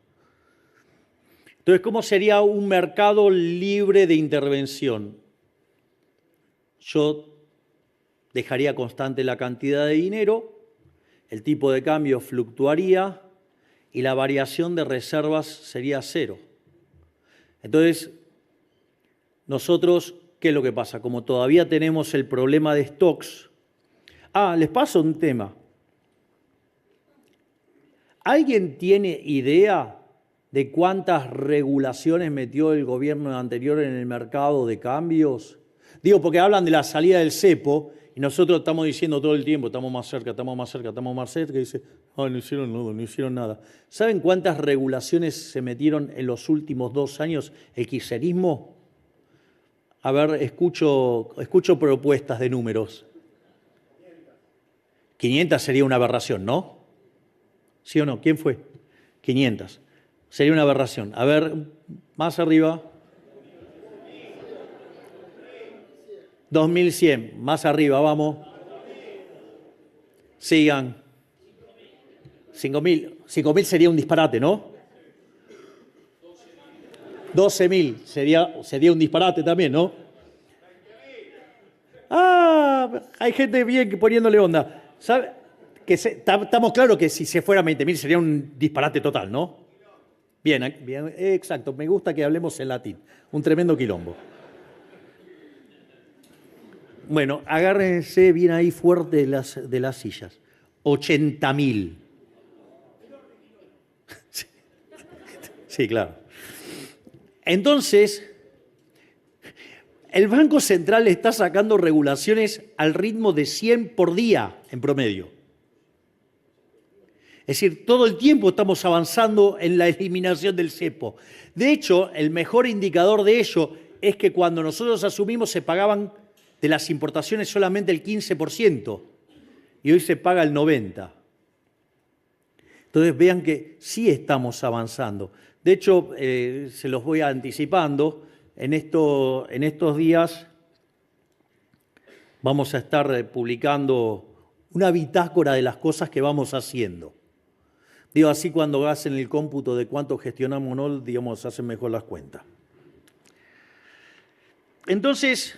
Entonces, ¿cómo sería un mercado libre de intervención? Yo dejaría constante la cantidad de dinero, el tipo de cambio fluctuaría y la variación de reservas sería cero. Entonces, nosotros, ¿qué es lo que pasa? Como todavía tenemos el problema de stocks. Les paso un tema. ¿Alguien tiene idea de cuántas regulaciones metió el gobierno anterior en el mercado de cambios? Digo, porque hablan de la salida del cepo y nosotros estamos diciendo todo el tiempo, estamos más cerca, estamos más cerca, estamos más cerca, y dice, no hicieron nada, no hicieron nada. ¿Saben cuántas regulaciones se metieron en los últimos 2 años el kirchnerismo? A ver, escucho propuestas de números. 500 sería una aberración, ¿no? ¿Sí o no? ¿Quién fue? 500. Sería una aberración. A ver, más arriba. 2100. Más arriba, vamos. Sigan. 5000. 5000 sería un disparate, ¿no? 12.000 sería un disparate también, ¿no? Hay gente bien poniéndole onda. ¿Sabe? Estamos claros que si se fuera 20.000 sería un disparate total, ¿no? Bien, exacto. Me gusta que hablemos en latín. Un tremendo quilombo. Bueno, agárrense bien ahí fuerte de las sillas. 80.000. Sí, claro. Entonces, el Banco Central está sacando regulaciones al ritmo de 100 por día en promedio. Es decir, todo el tiempo estamos avanzando en la eliminación del cepo. De hecho, el mejor indicador de ello es que cuando nosotros asumimos se pagaban de las importaciones solamente el 15% y hoy se paga el 90%. Entonces vean que sí estamos avanzando. De hecho, se los voy anticipando, en estos días vamos a estar publicando una bitácora de las cosas que vamos haciendo. Digo, así cuando hacen el cómputo de cuánto gestionamos o no, digamos, hacen mejor las cuentas. Entonces,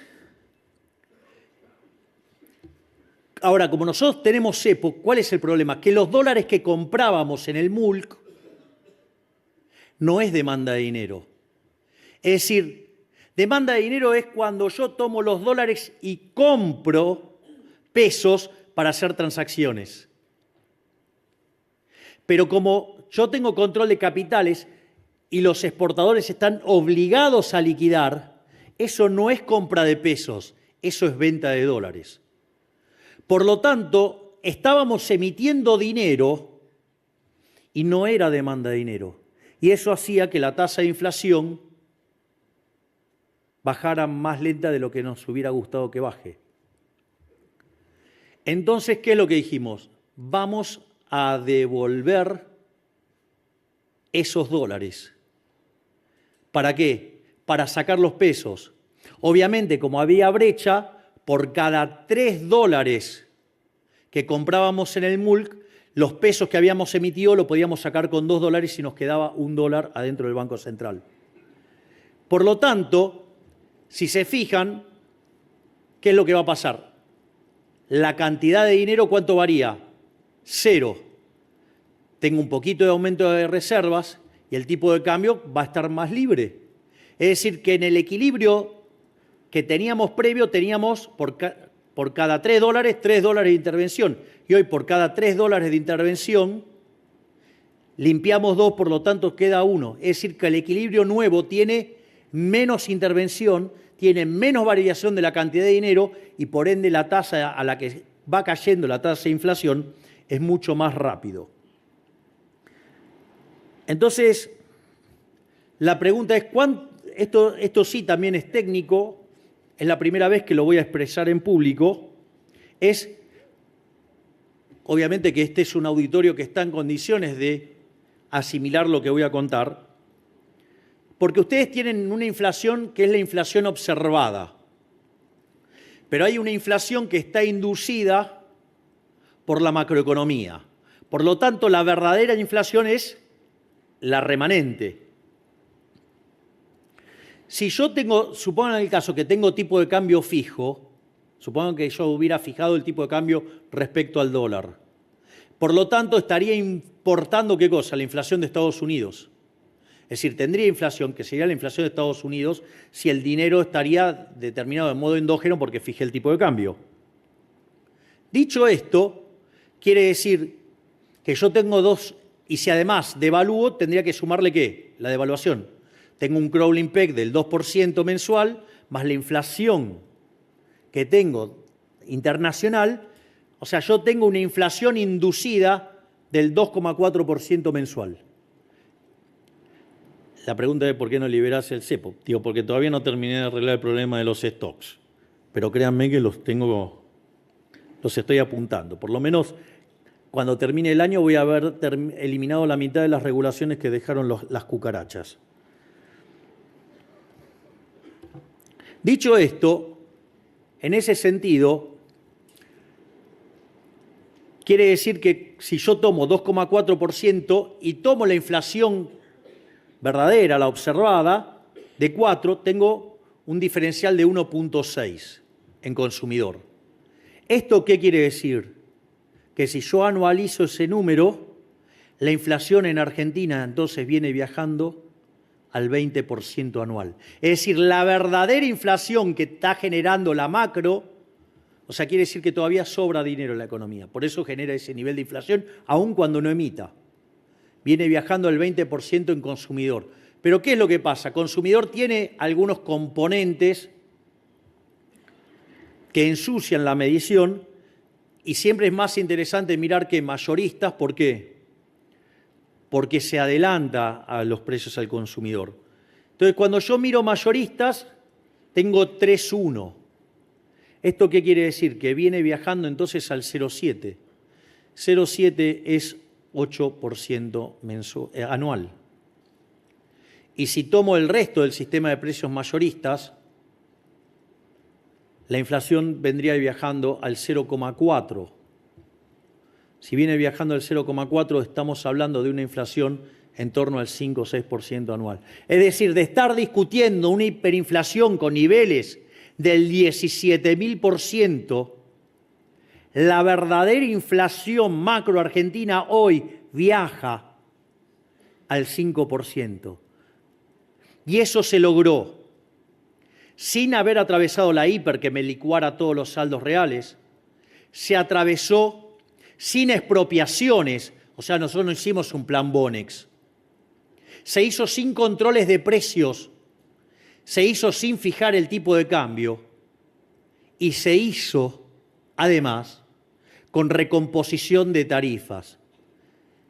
ahora, como nosotros tenemos cepo, ¿cuál es el problema? Que los dólares que comprábamos en el MULC no es demanda de dinero. Es decir, demanda de dinero es cuando yo tomo los dólares y compro pesos para hacer transacciones. Pero como yo tengo control de capitales y los exportadores están obligados a liquidar, eso no es compra de pesos, eso es venta de dólares. Por lo tanto, estábamos emitiendo dinero y no era demanda de dinero. Y eso hacía que la tasa de inflación bajara más lenta de lo que nos hubiera gustado que baje. Entonces, ¿qué es lo que dijimos? Vamos a devolver esos dólares. ¿Para qué? Para sacar los pesos. Obviamente, como había brecha, por cada $3 que comprábamos en el MULC, los pesos que habíamos emitido lo podíamos sacar con $2 y nos quedaba $1 adentro del Banco Central. Por lo tanto, si se fijan, ¿qué es lo que va a pasar? La cantidad de dinero, ¿cuánto varía? 0. Tengo un poquito de aumento de reservas y el tipo de cambio va a estar más libre. Es decir, que en el equilibrio que teníamos previo, teníamos por cada $3, $3 de intervención. Y hoy por cada $3 de intervención, limpiamos 2, por lo tanto queda 1. Es decir, que el equilibrio nuevo tiene menos intervención, tiene menos variación de la cantidad de dinero y por ende la tasa a la que va cayendo la tasa de inflación es mucho más rápido. Entonces, la pregunta es, esto sí también es técnico, es la primera vez que lo voy a expresar en público, es, obviamente que este es un auditorio que está en condiciones de asimilar lo que voy a contar, porque ustedes tienen una inflación que es la inflación observada, pero hay una inflación que está inducida por la macroeconomía. Por lo tanto, la verdadera inflación es la remanente. Si yo supongan el caso que tengo tipo de cambio fijo, supongan que yo hubiera fijado el tipo de cambio respecto al dólar. Por lo tanto, estaría importando ¿qué cosa? La inflación de Estados Unidos. Es decir, tendría inflación, que sería la inflación de Estados Unidos, si el dinero estaría determinado de modo endógeno porque fijé el tipo de cambio. Dicho esto, quiere decir que yo tengo dos, y si además devalúo, tendría que sumarle ¿qué? La devaluación. Tengo un crawling peg del 2% mensual, más la inflación que tengo internacional, o sea, yo tengo una inflación inducida del 2,4% mensual. La pregunta es ¿por qué no liberas el cepo? Digo, porque todavía no terminé de arreglar el problema de los stocks. Pero créanme que los estoy apuntando. Por lo menos cuando termine el año voy a haber eliminado la mitad de las regulaciones que dejaron las cucarachas. Dicho esto, en ese sentido, quiere decir que si yo tomo 2,4% y tomo la inflación verdadera, la observada, de 4, tengo un diferencial de 1,6 en consumidor. ¿Esto qué quiere decir? Que si yo anualizo ese número, la inflación en Argentina entonces viene viajando al 20% anual. Es decir, la verdadera inflación que está generando la macro, o sea, quiere decir que todavía sobra dinero en la economía. Por eso genera ese nivel de inflación, aun cuando no emita. Viene viajando al 20% en consumidor. Pero ¿qué es lo que pasa? Consumidor tiene algunos componentes que ensucian la medición y siempre es más interesante mirar que mayoristas. ¿Por qué? Porque se adelanta a los precios al consumidor. Entonces, cuando yo miro mayoristas, tengo 3,1. ¿Esto qué quiere decir? Que viene viajando entonces al 0,7. 0,7 es 8% anual. Y si tomo el resto del sistema de precios mayoristas, la inflación vendría viajando al 0,4. Si viene viajando al 0,4, estamos hablando de una inflación en torno al 5 o 6% anual. Es decir, de estar discutiendo una hiperinflación con niveles del 17.000%, la verdadera inflación macro argentina hoy viaja al 5%. Y eso se logró sin haber atravesado la hiper que me licuara todos los saldos reales. Se atravesó sin expropiaciones, o sea, nosotros no hicimos un plan Bonex. Se hizo sin controles de precios, se hizo sin fijar el tipo de cambio y se hizo, además, con recomposición de tarifas.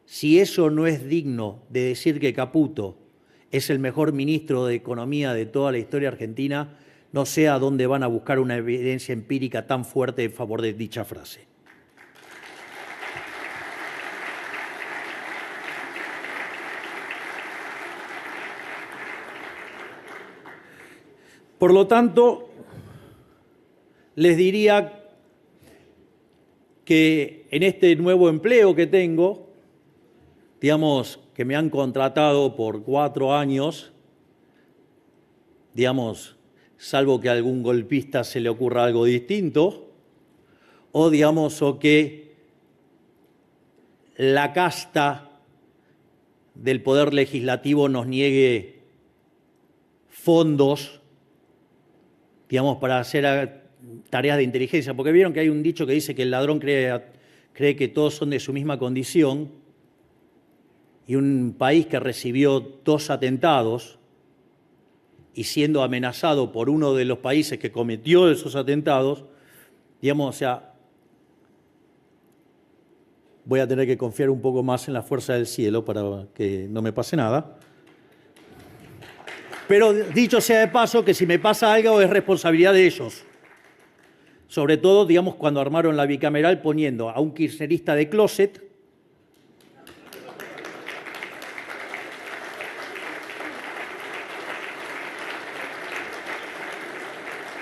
Si eso no es digno de decir que Caputo es el mejor ministro de Economía de toda la historia argentina, no sé a dónde van a buscar una evidencia empírica tan fuerte en favor de dicha frase. Por lo tanto, les diría que en este nuevo empleo que tengo, digamos, que me han contratado por 4 años, digamos, salvo que a algún golpista se le ocurra algo distinto, o digamos, o que la casta del Poder Legislativo nos niegue fondos, digamos, para hacer tareas de inteligencia, porque vieron que hay un dicho que dice que el ladrón cree que todos son de su misma condición, y un país que recibió 2 atentados y siendo amenazado por uno de los países que cometió esos atentados, digamos, o sea, voy a tener que confiar un poco más en la fuerza del cielo para que no me pase nada. Pero dicho sea de paso, que si me pasa algo es responsabilidad de ellos. Sobre todo, digamos, cuando armaron la bicameral poniendo a un kirchnerista de closet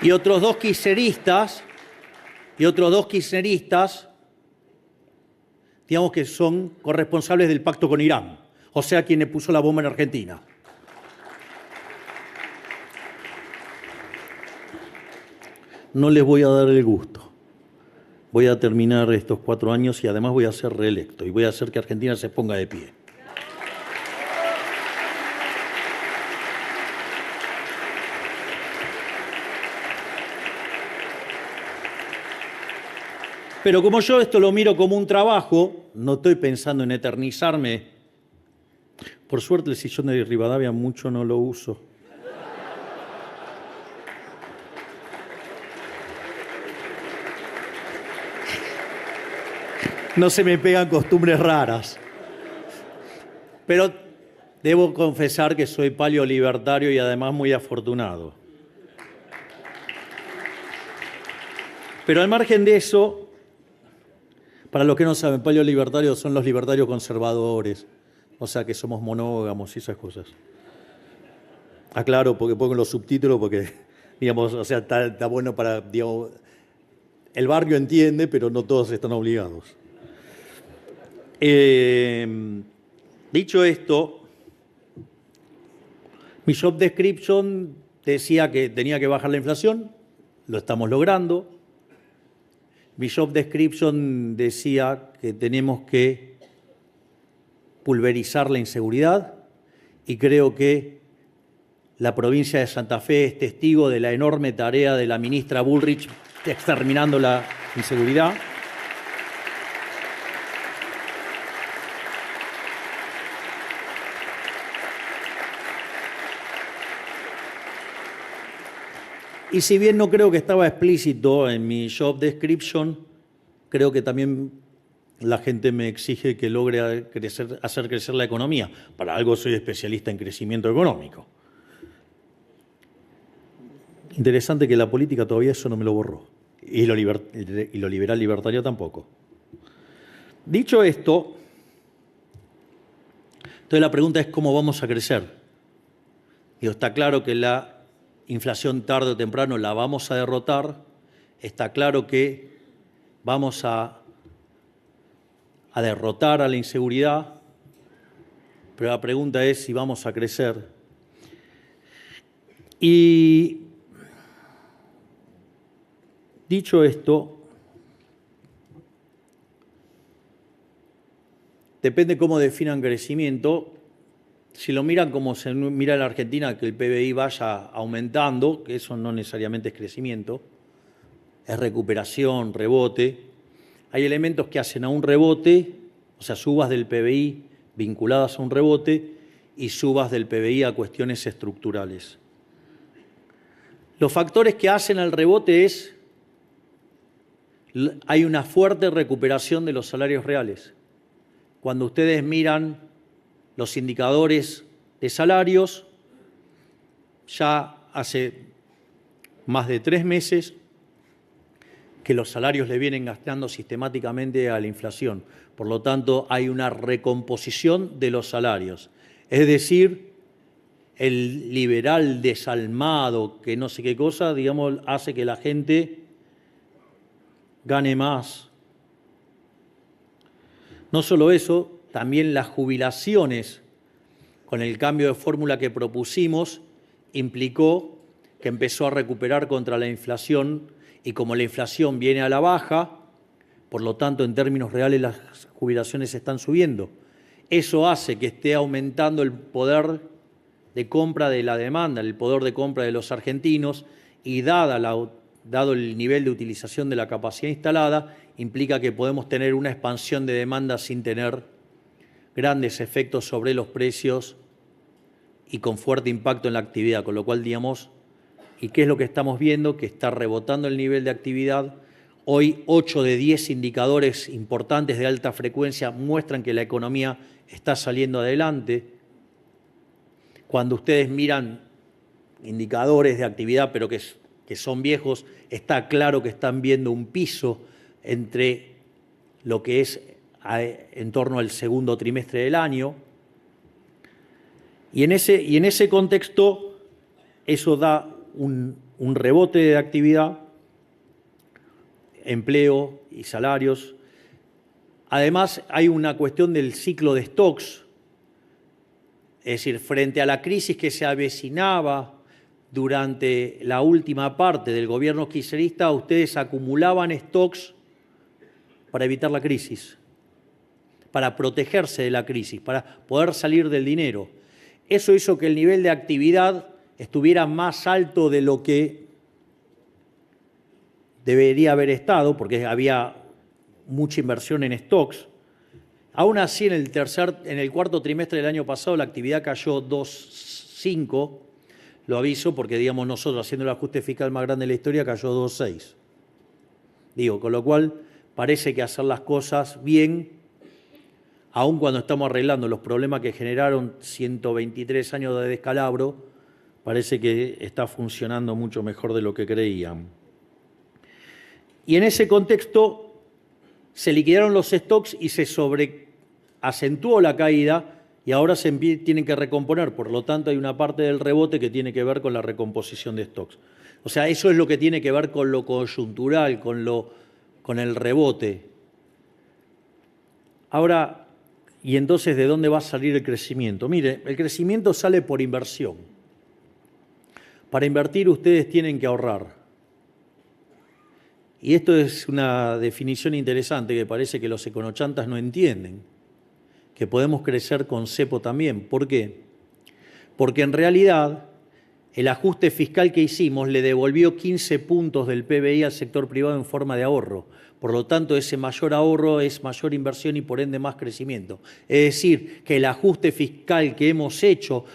y otros dos kirchneristas, digamos, que son corresponsables del pacto con Irán, o sea, quien le puso la bomba en Argentina. No les voy a dar el gusto. Voy a terminar estos 4 años y además voy a ser reelecto y voy a hacer que Argentina se ponga de pie. Pero como yo esto lo miro como un trabajo, no estoy pensando en eternizarme. Por suerte el sillón de Rivadavia mucho no lo uso. No se me pegan costumbres raras. Pero debo confesar que soy paleolibertario y además muy afortunado. Pero al margen de eso, para los que no saben, paleolibertarios son los libertarios conservadores, o sea que somos monógamos y esas cosas. Aclaro, porque pongo los subtítulos, porque, digamos, o sea, está bueno para, digamos, el barrio entiende, pero no todos están obligados. Dicho esto, mi job description decía que tenía que bajar la inflación, lo estamos logrando. Mi job description decía que tenemos que pulverizar la inseguridad y creo que la provincia de Santa Fe es testigo de la enorme tarea de la ministra Bullrich exterminando la inseguridad. Y si bien no creo que estaba explícito en mi job description, creo que también la gente me exige que logre hacer crecer la economía. Para algo soy especialista en crecimiento económico. Interesante que la política todavía eso no me lo borró. Y lo liberal libertario tampoco. Dicho esto, entonces la pregunta es cómo vamos a crecer. Digo, está claro que la inflación tarde o temprano la vamos a derrotar, está claro que vamos a derrotar a la inseguridad, pero la pregunta es si vamos a crecer. Y dicho esto, depende cómo definan crecimiento. Si lo miran como se mira en la Argentina, que el PBI vaya aumentando, que eso no necesariamente es crecimiento, es recuperación, rebote. Hay elementos que hacen a un rebote, o sea, subas del PBI vinculadas a un rebote y subas del PBI a cuestiones estructurales. Los factores que hacen al rebote hay una fuerte recuperación de los salarios reales. Cuando ustedes miran los indicadores de salarios, ya hace más de 3 meses que los salarios le vienen gastando sistemáticamente a la inflación. Por lo tanto, hay una recomposición de los salarios. Es decir, el liberal desalmado, que no sé qué cosa, digamos, hace que la gente gane más No solo eso, también las jubilaciones, con el cambio de fórmula que propusimos, implicó que empezó a recuperar contra la inflación y como la inflación viene a la baja, por lo tanto, en términos reales las jubilaciones están subiendo. Eso hace que esté aumentando el poder de compra de la demanda, el poder de compra de los argentinos y dado el nivel de utilización de la capacidad instalada, implica que podemos tener una expansión de demanda sin tener grandes efectos sobre los precios y con fuerte impacto en la actividad, con lo cual, digamos, ¿y qué es lo que estamos viendo? Que está rebotando el nivel de actividad. Hoy 8 de 10 indicadores importantes de alta frecuencia muestran que la economía está saliendo adelante. Cuando ustedes miran indicadores de actividad, pero que son viejos, está claro que están viendo un piso entre lo que es en torno al segundo trimestre del año. Y en ese contexto, eso da un rebote de actividad, empleo y salarios. Además, hay una cuestión del ciclo de stocks, es decir, frente a la crisis que se avecinaba durante la última parte del gobierno kirchnerista, ustedes acumulaban stocks para evitar la crisis, para protegerse de la crisis, para poder salir del dinero. Eso hizo que el nivel de actividad estuviera más alto de lo que debería haber estado, porque había mucha inversión en stocks. Aún así, en el cuarto trimestre del año pasado, la actividad cayó 2,5%. Lo aviso porque, digamos, nosotros, haciendo el ajuste fiscal más grande de la historia, cayó 2,6%. Digo, con lo cual, parece que hacer las cosas bien, aun cuando estamos arreglando los problemas que generaron 123 años de descalabro, parece que está funcionando mucho mejor de lo que creían. Y en ese contexto se liquidaron los stocks y se sobreacentuó la caída y ahora se tienen que recomponer. Por lo tanto, hay una parte del rebote que tiene que ver con la recomposición de stocks. O sea, eso es lo que tiene que ver con lo coyuntural, con el rebote. Ahora, ¿y entonces de dónde va a salir el crecimiento? Mire, el crecimiento sale por inversión. Para invertir ustedes tienen que ahorrar. Y esto es una definición interesante que parece que los econochantas no entienden, que podemos crecer con cepo también. ¿Por qué? Porque en realidad el ajuste fiscal que hicimos le devolvió 15 puntos del PBI al sector privado en forma de ahorro. Por lo tanto, ese mayor ahorro es mayor inversión y por ende más crecimiento. Es decir, que el ajuste fiscal que hemos hecho,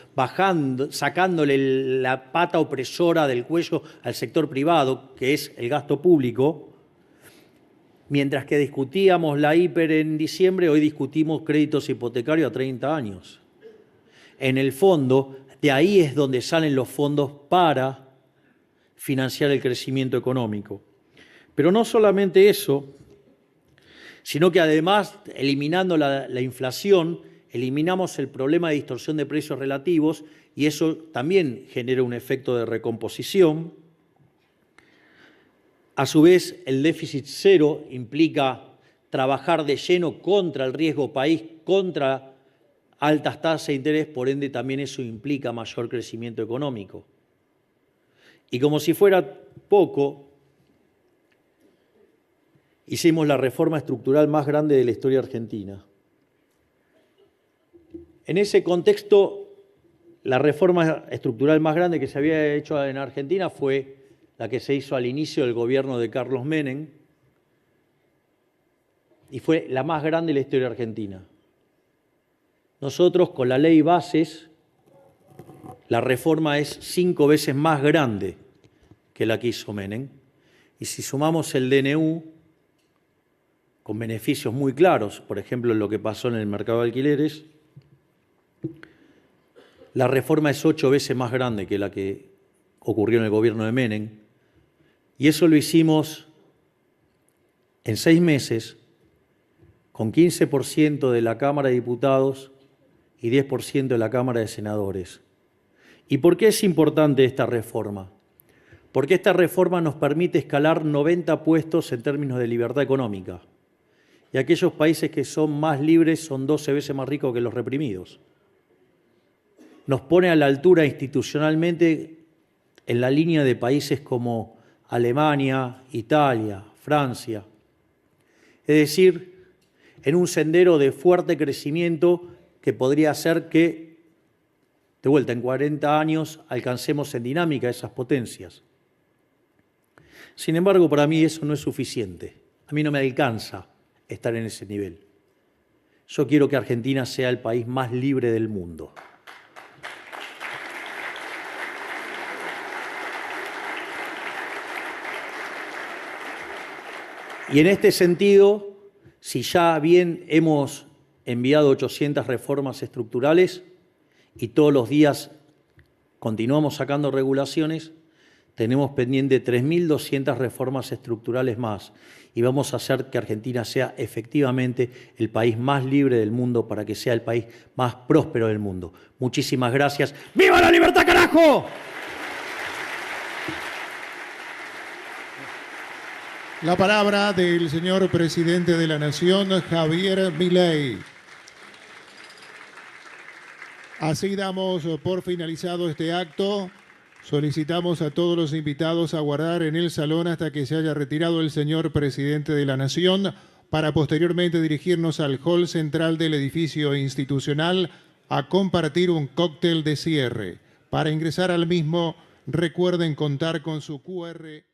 sacándole la pata opresora del cuello al sector privado, que es el gasto público, mientras que discutíamos la hiper en diciembre, hoy discutimos créditos hipotecarios a 30 años. En el fondo, de ahí es donde salen los fondos para financiar el crecimiento económico. Pero no solamente eso, sino que además, eliminando la inflación, eliminamos el problema de distorsión de precios relativos y eso también genera un efecto de recomposición. A su vez, el déficit cero implica trabajar de lleno contra el riesgo país, contra altas tasas de interés, por ende también eso implica mayor crecimiento económico. Y como si fuera poco, hicimos la reforma estructural más grande de la historia argentina. En ese contexto, la reforma estructural más grande que se había hecho en Argentina fue la que se hizo al inicio del gobierno de Carlos Menem, y fue la más grande de la historia argentina. Nosotros, con la ley Bases, la reforma es 5 veces más grande que la que hizo Menem, y si sumamos el DNU, con beneficios muy claros, por ejemplo, lo que pasó en el mercado de alquileres, la reforma es 8 veces más grande que la que ocurrió en el gobierno de Menem, y eso lo hicimos en 6 meses, con 15% de la Cámara de Diputados y 10% de la Cámara de Senadores. ¿Y por qué es importante esta reforma? Porque esta reforma nos permite escalar 90 puestos en términos de libertad económica. y aquellos países que son más libres son 12 veces más ricos que los reprimidos. Nos pone a la altura institucionalmente en la línea de países como Alemania, Italia, Francia. Es decir, en un sendero de fuerte crecimiento que podría hacer que, de vuelta, en 40 años alcancemos en dinámica esas potencias. Sin embargo, para mí eso no es suficiente. A mí no me alcanza estar en ese nivel. Yo quiero que Argentina sea el país más libre del mundo. Y en este sentido, si ya bien hemos enviado 800 reformas estructurales y todos los días continuamos sacando regulaciones, tenemos pendiente 3.200 reformas estructurales más y vamos a hacer que Argentina sea efectivamente el país más libre del mundo para que sea el país más próspero del mundo. Muchísimas gracias. ¡Viva la libertad, carajo! La palabra del señor presidente de la Nación, Javier Milei. Así damos por finalizado este acto. Solicitamos a todos los invitados a aguardar en el salón hasta que se haya retirado el señor presidente de la Nación para posteriormente dirigirnos al hall central del edificio institucional a compartir un cóctel de cierre. Para ingresar al mismo, recuerden contar con su QR.